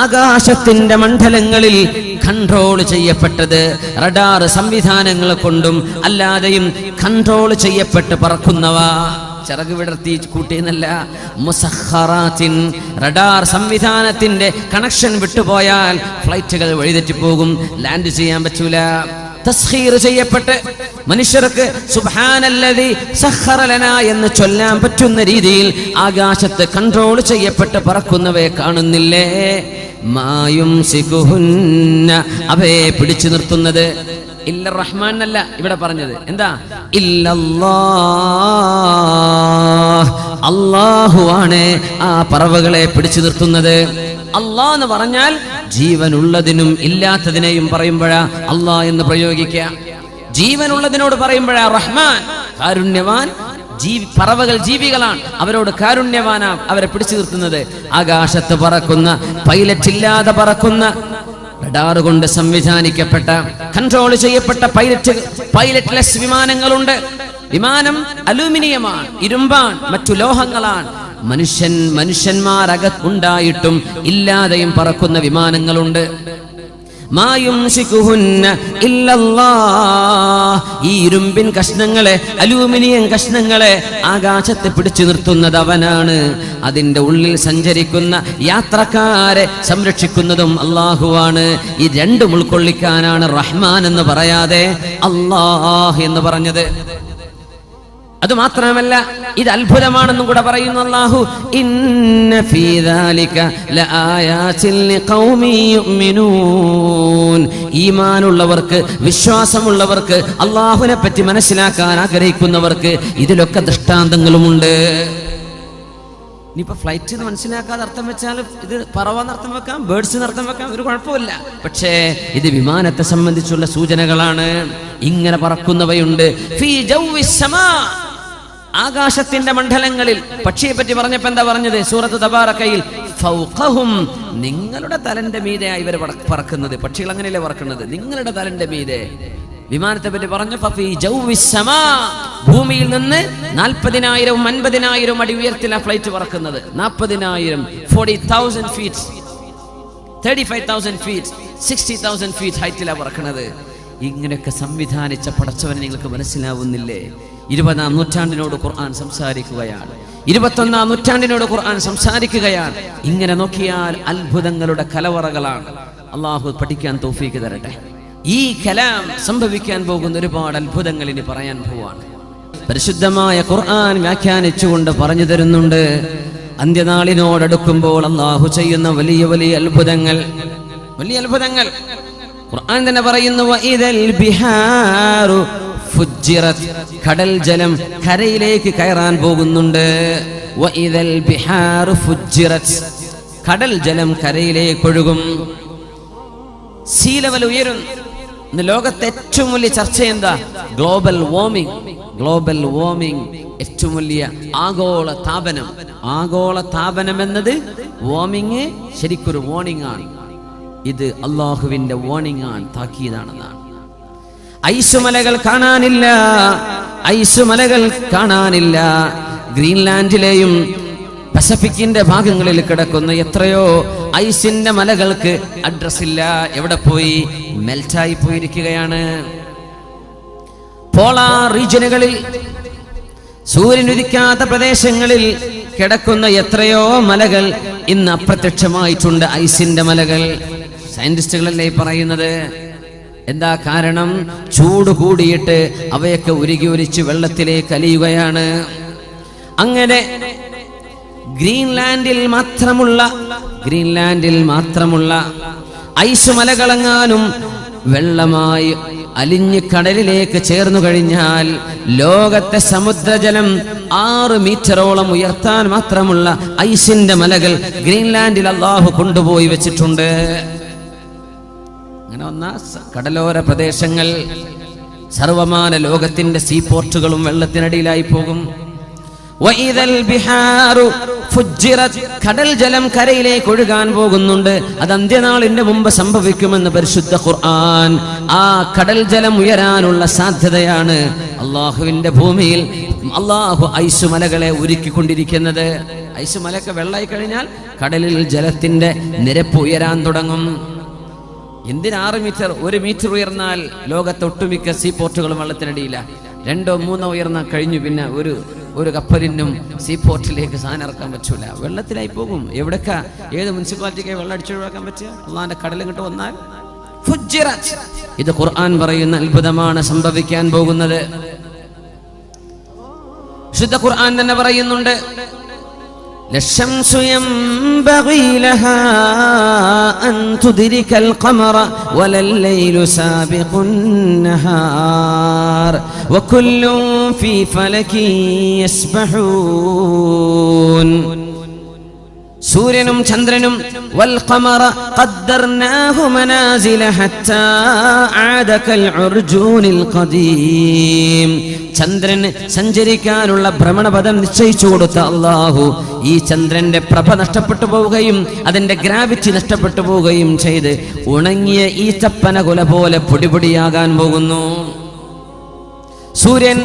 ആകാശത്തിന്റെ മണ്ഡലങ്ങളിൽ കൺട്രോൾ ചെയ്യപ്പെട്ടത്. റഡാർ സംവിധാനങ്ങൾ കൊണ്ടും അല്ലാതെയും കൺട്രോൾ ചെയ്യപ്പെട്ട് പറക്കുന്നവ. ചിറക് വിടർത്തി കൂട്ടിയെന്നല്ല. മുസഖറാത്തിൻ, റഡാർ സംവിധാനത്തിന്റെ കണക്ഷൻ വിട്ടുപോയാൽ ഫ്ലൈറ്റുകൾ വഴിതെറ്റിപ്പോകും, ലാൻഡ് ചെയ്യാൻ പറ്റൂല. തസ്ഖീർ ചെയ്യപ്പെട്ട് മനുഷ്യർക്ക് സുബ്ഹാനല്ലദീ സഖറ ലനാ എന്ന് ചൊല്ലാൻ പറ്റുന്ന രീതിയിൽ ആകാശത്ത് കൺട്രോൾ ചെയ്യപ്പെട്ട് പറക്കുന്നവയെ കാണുന്നില്ലേ? മാ യുംസികുഹുന്ന, അവയെ പിടിച്ചു നിർത്തുന്നത് ഇല്ല റഹ്മാൻ അല്ല ഇവിടെ പറഞ്ഞത്. എന്താ? ഇല്ലല്ലാഹ്, അല്ലാഹുവാണ് ആ പറവകളെ പിടിച്ചു നിർത്തുന്നത്. അല്ലാഹ് എന്ന് പറഞ്ഞാൽ ജീവനുള്ളതിനും ഇല്ലാത്തതിനെയും പറയുമ്പോഴാ അല്ലാഹ് എന്ന് പ്രയോഗിക്കുക. ജീവനുള്ളതിനോട് പറയുമ്പോഴാ റഹ്മാൻ, കാരുണ്യവാൻ. പറവകൾ ജീവികളാണ്, അവരോട് കാരുണ്യവാനാ അവരെ പിടിച്ചു നിർത്തുന്നത്. ആകാശത്ത് പറക്കുന്ന, പൈലറ്റ് ഇല്ലാതെ പറക്കുന്ന, റഡാർ കൊണ്ട് സംവിധാനിക്കപ്പെട്ട, കൺട്രോൾ ചെയ്യപ്പെട്ട പൈലറ്റ്ലെസ് വിമാനങ്ങളുണ്ട്. വിമാനം അലൂമിനിയമാണ്, ഇരുമ്പാണ്, മറ്റു ലോഹങ്ങളാണ്. മനുഷ്യന്മാരകത്തുണ്ടായിട്ടും ഇല്ലാതെയും പറക്കുന്ന വിമാനങ്ങളുണ്ട്. ഈ ഇരുമ്പിൻ കഷ്ണങ്ങളെ, അലൂമിനിയം കഷ്ണങ്ങളെ ആകാശത്തെ പിടിച്ചു നിർത്തുന്നത് അവനാണ്. അതിന്റെ ഉള്ളിൽ സഞ്ചരിക്കുന്ന യാത്രക്കാരെ സംരക്ഷിക്കുന്നതും അള്ളാഹുവാണ്. ഈ രണ്ടും ഉൾക്കൊള്ളിക്കാനാണ് റഹ്മാൻ എന്ന് പറയാതെ അല്ലാഹ് എന്ന് പറഞ്ഞത്. അതുമാത്രമല്ല, ഇത് അത്ഭുതമാണെന്നും കൂടെ പറയുന്നു അല്ലാഹു. ഇന്ന ഫീ ദാലിക ലആയാതിൻ ലിഖൗമി യുഅ്മിനൂൻ. ഈമാനുള്ളവർക്ക്, വിശ്വാസമുള്ളവർക്ക്, അല്ലാഹുവിനെ പറ്റി മനസ്സിലാക്കാൻ ആഗ്രഹിക്കുന്നവർക്ക് ഇതിലൊക്കെ ദൃഷ്ടാന്തങ്ങളുമുണ്ട്. ഇനിയിപ്പോ ഫ്ലൈറ്റ് എന്ന് മനസ്സിലാക്കാതെ അർത്ഥം വെച്ചാൽ ഇത് പറവാന്ന് അർത്ഥം വെക്കാം, ബേർഡ്സ് അർത്ഥം വെക്കാം, ഒരു കുഴപ്പമില്ല. പക്ഷേ ഇത് വിമാനത്തെ സംബന്ധിച്ചുള്ള സൂചനകളാണ്. ഇങ്ങനെ പറക്കുന്നവയുണ്ട്. ഫീ ജൗവിസ് സമാ, ആകാശത്തിന്റെ മണ്ഡലങ്ങളിൽ. പക്ഷിയെ പറ്റി പറഞ്ഞപ്പോ എന്താ പറഞ്ഞത്? സൂറത്ത് തബാറക്കയിൽ ഫൗഖഹും, നിങ്ങളുടെ തലന്റെ മീതെയായി ഇവർ പറക്കുന്നത്. പക്ഷികൾ അങ്ങനെയല്ലേ പറക്കുന്നത്? നിങ്ങളുടെ തലന്റെ മീതെ. വിമാനത്തെ പറ്റി പറഞ്ഞു ഫീ ജൗവിസ് സമാ, ഭൂമിയിൽ നിന്ന് 40,000 50,000 അടി ഉയരത്തിലാണ് ഫ്ലൈറ്റ് പറക്കുന്നത്. 40,000, 40,000 ഫീറ്റ്, 35,000 ഫീറ്റ്, 60,000 ഫീറ്റ് ഹൈറ്റിലാണ് പറക്കുന്നത്. ഇങ്ങനെയൊക്കെ സംവിധാനിച്ച പടച്ചവനെ നിങ്ങൾക്ക് മനസ്സിലാവുന്നില്ലേ? 20-ാം നൂറ്റാണ്ടിനോട് ഖുർആൻ സംസാരിക്കുകയാണ്. 21-ാം നൂറ്റാണ്ടിനോട് ഖുർആൻ സംസാരിക്കുകയാണ്. ഇങ്ങനെ നോക്കിയാൽ അത്ഭുതങ്ങളുടെ കലവറകളാണ്. അള്ളാഹു പഠിക്കാൻ തൗഫീക്ക് തരട്ടെ. ഈ കലാം സംഭവിക്കാൻ പോകുന്ന ഒരുപാട് അത്ഭുതങ്ങൾ ഇനി പറയാൻ പോവാണ്. പരിശുദ്ധമായ ഖുർആൻ വ്യാഖ്യാനിച്ചുകൊണ്ട് പറഞ്ഞു തരുന്നുണ്ട്. അന്ത്യനാളിനോടടുക്കുമ്പോൾ അള്ളാഹു ചെയ്യുന്ന വലിയ വലിയ അത്ഭുതങ്ങൾ, വലിയ അത്ഭുതങ്ങൾ. ഖുർആൻ തന്നെ പറയുന്നു, വഇദൽ ബിഹാറു ഫുജ്ജിറത്, കടൽ ജലം കരയിലേക്ക് കയറാൻ പോകുന്നുണ്ട്. വഇദൽ ബിഹാറു ഫുജ്ജിറത്, കടൽ ജലം കരയിലേക്ക് ഒഴുകും. സീ ലെവൽ ഉയരും. ഇന്ന് ലോകത്തെ ഏറ്റവും വലിയ ചർച്ച എന്താ? Global warming. ഗ്ലോബൽ വാർമിംഗ് ഏറ്റവും വലിയ ആഗോള താപനം. ആഗോള താപനം എന്നത് വാർമിംഗ് ശരിക്കൊരു വാർണിംഗ് ആണ്. ഇത് അള്ളാഹുവിന്റെ വാർണിംഗ് ആണ്, താക്കീതാണെന്നാണ്. ഐസുമലകൾ കാണാനില്ല, ഐസുമലകൾ കാണാനില്ല. ഗ്രീൻലാൻഡിലെയും പസഫിക്കിന്റെ ഭാഗങ്ങളിൽ കിടക്കുന്ന എത്രയോ ഐസിന്റെ മലകൾക്ക് അഡ്രസ് ഇല്ല. എവിടെ പോയി? മെൽറ്റായി പോയിരിക്കുകയാണ്. പോളാർ റീജിയനുകളിൽ, സൂര്യൻ ഉദിക്കാത്ത പ്രദേശങ്ങളിൽ കിടക്കുന്ന എത്രയോ മലകൾ ഇന്ന് അപ്രത്യക്ഷമായിട്ടുണ്ട്. ഐസിന്റെ മലകൾ. സയന്റിസ്റ്റുകളല്ലേ പറയുന്നത്. എന്താ കാരണം? ചൂട് കൂടിയിട്ട് അവയൊക്കെ ഉരുകി ഒലിച്ച് വെള്ളത്തിലേക്ക് അലിയുകയാണ്. അങ്ങനെ ഗ്രീൻലാൻഡിൽ മാത്രമുള്ള ഐസ് മലകളെങ്ങാനും വെള്ളമായി അലിഞ്ഞ് കടലിലേക്ക് ചേർന്നു കഴിഞ്ഞാൽ ലോകത്തെ സമുദ്രജലം 6 മീറ്ററോളം ഉയർത്താൻ മാത്രമുള്ള ഐസിന്റെ മലകൾ ഗ്രീൻലാൻഡിൽ അല്ലാഹു കൊണ്ടുപോയി വെച്ചിട്ടുണ്ട്. അങ്ങനെ വന്ന കടലോര പ്രദേശങ്ങൾ, സർവമാന ലോകത്തിന്റെ സീപോർട്ടുകളും വെള്ളത്തിനടിയിലായി പോകും. വഇദൽ ബിഹാറു ഫുജ്ജിറത്, കടൽ ജലം കരയിലേക്ക് ഒഴുകാൻ പോകുന്നുണ്ട്. അത് അന്ത്യനാളിന്റെ മുമ്പ് സംഭവിക്കുമെന്ന് പരിശുദ്ധ ഖുർആൻ. ആ കടൽ ജലം ഉയരാനുള്ള സാധ്യതയാണ് അള്ളാഹുവിന്റെ ഭൂമിയിൽ അള്ളാഹു ഐസുമലകളെ ഒരുക്കിക്കൊണ്ടിരിക്കുന്നത്. ഐസുമലയൊക്കെ വെള്ളമായി കഴിഞ്ഞാൽ കടലിൽ ജലത്തിന്റെ നിരപ്പ് ഉയരാൻ തുടങ്ങും. എന്തിന് 6 മീറ്റർ? 1 മീറ്റർ ഉയർന്നാൽ ലോകത്തെ ഒട്ടുമിക്ക സീപോർട്ടുകളും വെള്ളത്തിനടിയില്ല. 2 or 3 ഉയർന്നാൽ കഴിഞ്ഞു. പിന്നെ ഒരു കപ്പലിനും സീപോർട്ടിലേക്ക് സാധനം ഇറക്കാൻ പറ്റൂല, വെള്ളത്തിലായി പോകും. എവിടേക്കാ, ഏത് മുനിസിപ്പാലിറ്റിക്ക് വെള്ളം അടിച്ചൊഴിവാക്കാൻ പറ്റുക? അള്ളാന്റെ കടൽ ഇങ്ങോട്ട് വന്നാൽ ഫുജ്ജിറത്. ഇത് ഖുർആൻ പറയുന്ന അത്ഭുതമാണ് സംഭവിക്കാൻ പോകുന്നത്. ശുദ്ധ ഖുർആൻ തന്നെ പറയുന്നുണ്ട്, ലശംസു യംബഗി ലഹാ അൻ തുദ്രികൽ ഖമറ വലൽ ലൈലു സാബിഖുൻ നഹാർ വകുല്ലുൻ ഫീ ഫലകിൻ യസ്ബഹൂൻ. സൂര്യനും ചന്ദ്രനും വൽ ഖമറ ഖദ്ദർനാഹു മനാസില ഹത്താ ആദ കൽ ഉർജൂനിൽ ഖദീം. ചന്ദ്രന് സഞ്ചരിക്കാനുള്ള ഭ്രമണപഥം നിശ്ചയിച്ചു കൊടുത്ത അല്ലാഹു ഈ ചന്ദ്രന്റെ പ്രഭ നഷ്ടപ്പെട്ടു പോവുകയും അതിന്റെ ഗ്രാവിറ്റി നഷ്ടപ്പെട്ടു പോവുകയും ചെയ്ത് ഉണങ്ങിയ ഈച്ചപ്പന കുല പോലെ പൊടിപൊടിയാകാൻ പോകുന്നു. സൂര്യൻ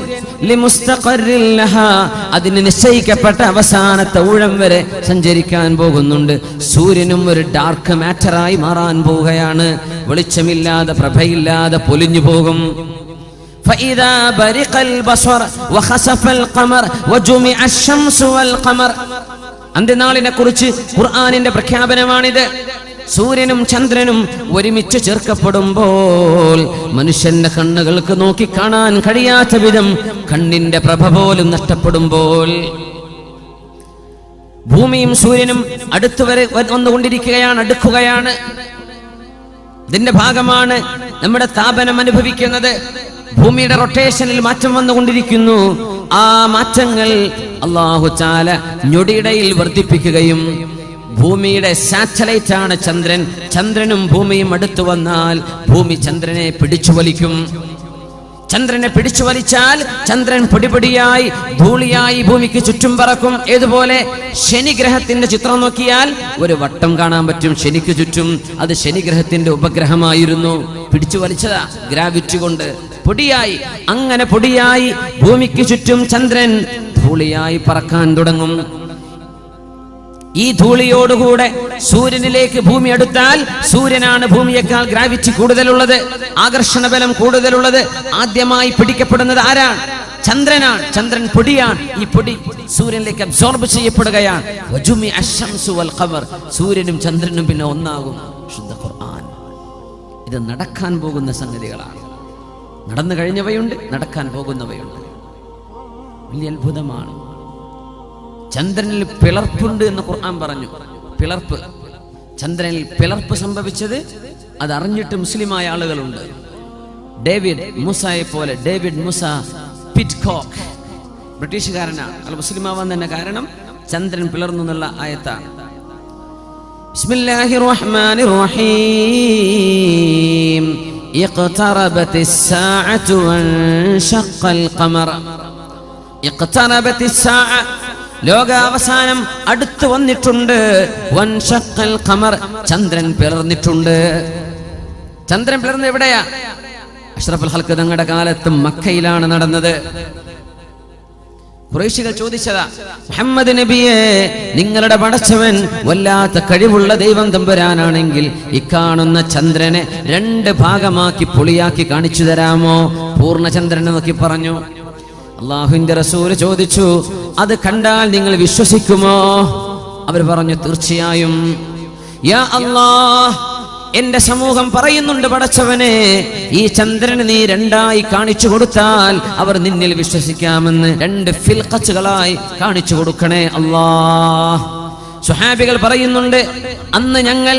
ലിമുസ്തഖറിൻ ലഹാ, അതിന് നിശ്ചയിക്കപ്പെട്ട അവസാനത്തെ ഊഴം വരെ സഞ്ചരിക്കാൻ പോകുന്നുണ്ട്. സൂര്യനും ഒരു ഡാർക്ക് മാറ്ററായി മാറാൻ പോവുകയാണ്. വെളിച്ചമില്ലാതെ പ്രഭയില്ലാതെ പൊലിഞ്ഞു പോകും. فإذا برق البصر وخسف القمر وجمع الشمس والقمر. അന്ത്യനാളിനെ കുറിച്ച് ഖുർആനിന്റെ പ്രഖ്യാപനമാണിത്. സൂര്യനും ചന്ദ്രനും ഒരുമിച്ച് ചേർക്കപ്പെടുമ്പോൾ മനുഷ്യന്റെ കണ്ണുകൾക്ക് നോക്കി കാണാൻ കഴിയാത്ത വിധം കണ്ണിന്റെ പ്രഭ പോലും നഷ്ടപ്പെടുമ്പോൾ ഭൂമിയും സൂര്യനും അടുത്തുവരെ വന്നുകൊണ്ടിരിക്കുകയാണ്, അടുക്കുകയാണ്. ഇതിന്റെ ഭാഗമാണ് നമ്മുടെ താപനം അനുഭവിക്കുന്നത്. ഭൂമിയുടെ റൊട്ടേഷനിൽ മാറ്റം വന്നുകൊണ്ടിരിക്കുന്നു. ആ മാറ്റങ്ങൾ അല്ലാഹു തആല ഞൊടിയിടയിൽ വർദ്ധിപ്പിക്കുകയും, ഭൂമിയുടെ സാറ്റലൈറ്റ് ആണ് ചന്ദ്രൻ. ചന്ദ്രനും ഭൂമിയും അടുത്തു വന്നാൽ ഭൂമി ചന്ദ്രനെ പിടിച്ചു വലിക്കും. ചന്ദ്രനെ പിടിച്ചു വലിച്ചാൽ ചന്ദ്രൻ പൊടിപൊടിയായി ധൂളിയായി ഭൂമിക്ക് ചുറ്റും പറക്കും. ഏതുപോലെ ശനിഗ്രഹത്തിന്റെ ചിത്രം നോക്കിയാൽ ഒരു വട്ടം കാണാൻ പറ്റും ശനിക്ക് ചുറ്റും. അത് ശനിഗ്രഹത്തിന്റെ ഉപഗ്രഹമായിരുന്നു. പിടിച്ചു വലിച്ചതാ ഗ്രാവിറ്റി കൊണ്ട്. പൊടിയായി, അങ്ങനെ പൊടിയായി ഭൂമിക്ക് ചുറ്റും ചന്ദ്രൻ ധൂളിയായി പറക്കാൻ തുടങ്ങും. ഈ ധൂളിയോടുകൂടെ സൂര്യനിലേക്ക് ഭൂമി അടുത്താൽ സൂര്യനാണ് ഭൂമിയേക്കാൾ ഗ്രാവിറ്റി കൂടുതലുള്ളത്, ആകർഷണ ബലം കൂടുതലുള്ളത്. ആദ്യമായി പിടിക്കപ്പെടുന്നത് ആരാണ്? ചന്ദ്രനാണ്. ചന്ദ്രൻ പൊടിയാണ്. ഈ പൊടി സൂര്യനിലേക്ക് അബ്സോർബ് ചെയ്യപ്പെടുകയാണ്. സൂര്യനും ചന്ദ്രനും പിന്നെ ഒന്നാകും. ശുദ്ധ ഖുർആൻ. ഇത് നടക്കാൻ പോകുന്ന സംഗതികളാണ്. നടന്നു കഴിഞ്ഞവയുണ്ട്, നടക്കാൻ പോകുന്നവയുണ്ട്. വലിയ അത്ഭുതമാണ്. ചന്ദ്രനിൽ പിളർപ്പുണ്ട് എന്ന് ഖുർആൻ പറഞ്ഞു. പിളർപ്പ്, ചന്ദ്രനിൽ പിളർപ്പ് സംഭവിച്ചത് അതറിഞ്ഞിട്ട് മുസ്ലിമായ ആളുകളുണ്ട്. ഡേവിഡ് മൂസയെ പോലെ, ഡേവിഡ് മൂസ പിറ്റ്കോക്ക് ബ്രിട്ടീഷുകാരനാണ്. അയാൾ മുസ്ലിമാവാൻ തന്നെ കാരണം ചന്ദ്രൻ പിളർന്നു എന്നുള്ള ആയത്താണ്. ബിസ്മില്ലാഹിർ റഹ്മാനിർ റഹീം. ഇഖ്തറബത്തിസ് സാഅതു വൻശഖൽ ഖമർ. ഇഖ്തറബത്തിസ് സാഅ, ലോകാവസാനം അടുത്തു വന്നിട്ടുണ്ട്. വൻശഖൽ ഖമർ, ചന്ദ്രൻ പിളർന്നിട്ടുണ്ട്. ചന്ദ്രൻ പിളർന്ന് എവിടെയാ? അഷ്റഫുൽ ഖൽഖ് തങ്ങളുടെ കാലത്ത് മക്കയിലാണ് നടന്നത്. ഖുറൈശികൾ ചോദിച്ചതാ, മുഹമ്മദ് നബിയെ, നിങ്ങളുടെ പടച്ചവൻ വല്ലാത്ത കഴിവുള്ള ദൈവം തമ്പുരാനാണെങ്കിൽ ഇക്കാണുന്ന ചന്ദ്രനെ 2 ഭാഗമാക്കി പൊളിയാക്കി കാണിച്ചു തരാമോ? പൂർണ്ണചന്ദ്രനെ നോക്കി പറഞ്ഞു. അല്ലാഹുവിന്റെ റസൂൽ ചോദിച്ചു, അത് കണ്ടാൽ നിങ്ങൾ വിശ്വസിക്കുമോ? അവർ പറഞ്ഞു, തീർച്ചയായും. യാ അല്ലാഹ്, എന്റെ സമൂഹം പറയുന്നുണ്ട്, പടച്ചവനെ, ഈ ചന്ദ്രനെ നീ 2ആയി കാണിച്ചു കൊടുത്താൽ അവർ നിന്നിൽ വിശ്വസിക്കാമെന്ന്. 2 ഫിൽഖത്തുകളായി കാണിച്ചു കൊടുക്കണേ അല്ലാഹ്. സ്വഹാബികൾ പറയുന്നുണ്ട്, അന്ന് ഞങ്ങൾ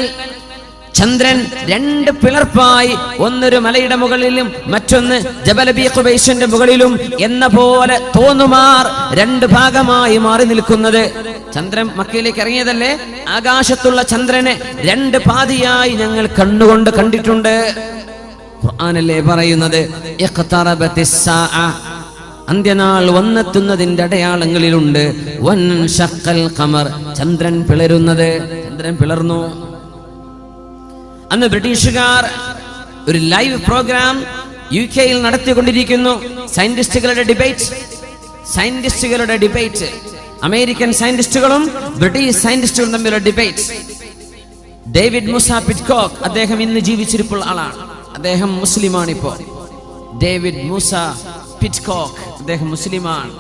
ചന്ദ്രൻ 2 പിളർപ്പായി, ഒന്നൊരു മലയുടെ മുകളിലും മറ്റൊന്ന് ജബൽ അബീ ഖുബൈസിന്റെ മുകളിലും എന്ന പോലെ തോന്നുമാർ 2 ഭാഗമായി മാറി നിൽക്കുന്നത്. ചന്ദ്രൻ മക്കയിലേക്ക് ഇറങ്ങിയതല്ലേ? ആകാശത്തുള്ള ചന്ദ്രനെ 2 പാതിയായി ഞങ്ങൾ കണ്ണുകൊണ്ട് കണ്ടിട്ടുണ്ട്. ഖുർആനല്ലേ പറയുന്നത്, ഇഖ്തറബത്തിസ് സാഅ, അന്ത്യനാൾ വന്നെത്തുന്നതിന്റെ അടയാളങ്ങളിലുണ്ട്. വൻശഖൽ ഖമർ, ചന്ദ്രൻ പിളരുന്നത്. ചന്ദ്രൻ പിളർന്നു. അന്ന് ബ്രിട്ടീഷുകാർ ഒരു ലൈവ് പ്രോഗ്രാം UK-യിൽ നടത്തിക്കൊണ്ടിരിക്കുന്നു. സയന്റിസ്റ്റുകളുടെ ഡിബേറ്റ്, അമേരിക്കൻ സയന്റിസ്റ്റുകളും ബ്രിട്ടീഷ് സയന്റിസ്റ്റുകളും തമ്മിലുള്ള ഡിബേറ്റ്. ഡേവിഡ് മൂസ പിറ്റ്കോക്ക്, അദ്ദേഹം ഇന്ന് ജീവിച്ചിരിപ്പുള്ള ആളാണ്. അദ്ദേഹം മുസ്ലിമാണ്. ഇപ്പോൾ ഡേവിഡ് മൂസ പിറ്റ്കോക്ക് അദ്ദേഹം മുസ്ലിമാണ്.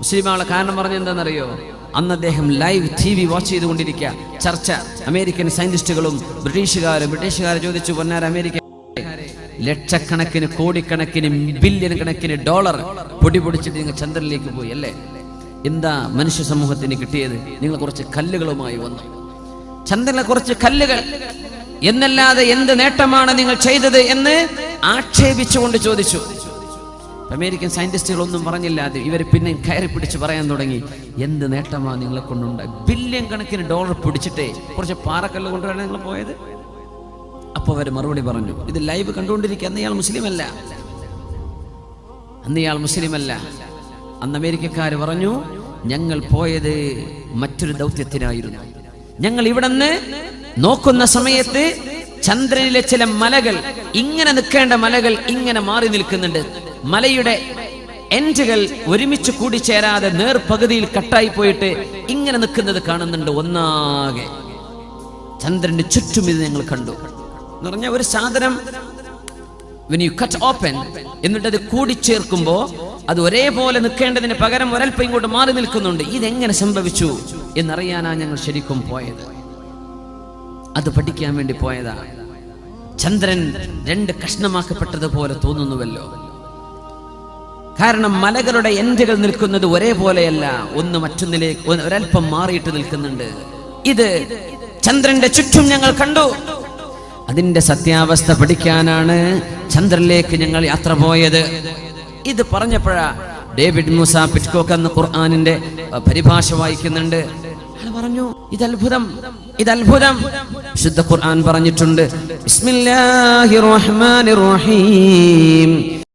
മുസ്ലിമാണുള്ള കാരണം പറഞ്ഞ എന്താണെന്നറിയോ? അന്ന് അദ്ദേഹം ലൈവ് TV വാച്ച് ചെയ്തുകൊണ്ടിരിക്കുക. ചർച്ച, അമേരിക്കൻ സയന്റിസ്റ്റുകളും ബ്രിട്ടീഷുകാരെ ചോദിച്ചു, പൊന്നാര അമേരിക്ക, ലക്ഷക്കണക്കിന് കോടിക്കണക്കിന് ബില്യൺ കണക്കിന് ഡോളർ പൊടിച്ചിട്ട് നിങ്ങൾ ചന്ദ്രനിലേക്ക് പോയി അല്ലേ? എന്താ മനുഷ്യ സമൂഹത്തിന് കിട്ടിയത്? നിങ്ങൾ കുറച്ച് കല്ലുകളുമായി വന്നു. ചന്ദ്രനിലെ കുറച്ച് കല്ലുകൾ എന്നല്ലാതെ എന്ത് നേട്ടമാണ് നിങ്ങൾ ചെയ്തത് എന്ന് ആക്ഷേപിച്ചുകൊണ്ട് ചോദിച്ചു. അമേരിക്കൻ സയന്റിസ്റ്റുകൾ ഒന്നും പറഞ്ഞില്ലാതെ ഇവർ പിന്നെ കയറി പിടിച്ച് പറയാൻ തുടങ്ങി, എന്ത് നേട്ടമാണ് നിങ്ങളെ കൊണ്ടുണ്ടായി? ബില്യൺ കണക്കിന് ഡോളർ പിടിച്ചിട്ടേ കുറച്ച് പാറക്കല്ല് കൊണ്ടുവരാൻ നിങ്ങൾ പോയത്? അപ്പോൾ അവർ മറുപടി പറഞ്ഞു, ഇത് ലൈവ് കണ്ടുകൊണ്ടിരിക്കുക. അന്ന് ഇയാൾ മുസ്ലിമല്ല. അന്ന് അമേരിക്കക്കാർ പറഞ്ഞു, ഞങ്ങൾ പോയത് മറ്റൊരു ദൗത്യത്തിനായിരുന്നു. ഞങ്ങൾ ഇവിടുന്ന് നോക്കുന്ന സമയത്ത് ചന്ദ്രനിലെ ചില മലകൾ, ഇങ്ങനെ നിൽക്കേണ്ട മലകൾ ഇങ്ങനെ മാറി നിൽക്കുന്നുണ്ട്. മലയുടെ എൻഡുകൾ ഒരുമിച്ച് കൂടിച്ചേരാതെ നേർപകുതിയിൽ കട്ടായി പോയിട്ട് ഇങ്ങനെ നിൽക്കുന്നത് കാണുന്നുണ്ട്. ഒന്നാകെ ചന്ദ്രന്റെ ചുറ്റും ഇത് ഞങ്ങൾ കണ്ടു എന്ന് പറഞ്ഞ ഒരു സാധനം when you cut open എന്നിട്ട് അത് കൂടിച്ചേർക്കുമ്പോ അത് ഒരേപോലെ നിൽക്കേണ്ടതിന് പകരം ഒരൽപ്പം ഇങ്ങോട്ട് മാറി നിൽക്കുന്നുണ്ട്. ഇതെങ്ങനെ സംഭവിച്ചു എന്നറിയാനാ ഞങ്ങൾ ശരിക്കും പോയത്. അത് പഠിക്കാൻ വേണ്ടി പോയതാണ്. ചന്ദ്രൻ 2 കഷ്ണമാക്കപ്പെട്ടതുപോലെ തോന്നുന്നുവല്ലോ. കാരണം മലകളുടെ എൻഡുകൾ നിൽക്കുന്നത് ഒരേപോലെയല്ല, ഒന്ന് മറ്റൊന്നിലേക്ക് ഒരൽപ്പം മാറിയിട്ട് നിൽക്കുന്നുണ്ട്. ഇത് ചന്ദ്രന്റെ ചുറ്റും ഞങ്ങൾ കണ്ടു. അതിന്റെ സത്യാവസ്ഥ പഠിക്കാനാണ് ചന്ദ്രനിലേക്ക് ഞങ്ങൾ യാത്ര പോയത്. ഇത് പറഞ്ഞപ്പോഴാ ഡേവിഡ് മൂസ പിറ്റ്കോക്ക് എന്ന ഖുർആനിന്റെ പരിഭാഷ വായിക്കുന്നുണ്ട്. അയാൾ പറഞ്ഞു, ഇതത്ഭുതം, ഇതത്ഭുതം. വിശുദ്ധ ഖുർആൻ പറഞ്ഞിട്ടുണ്ട്, ബിസ്മില്ലാഹിർ റഹ്മാനിർ റഹീം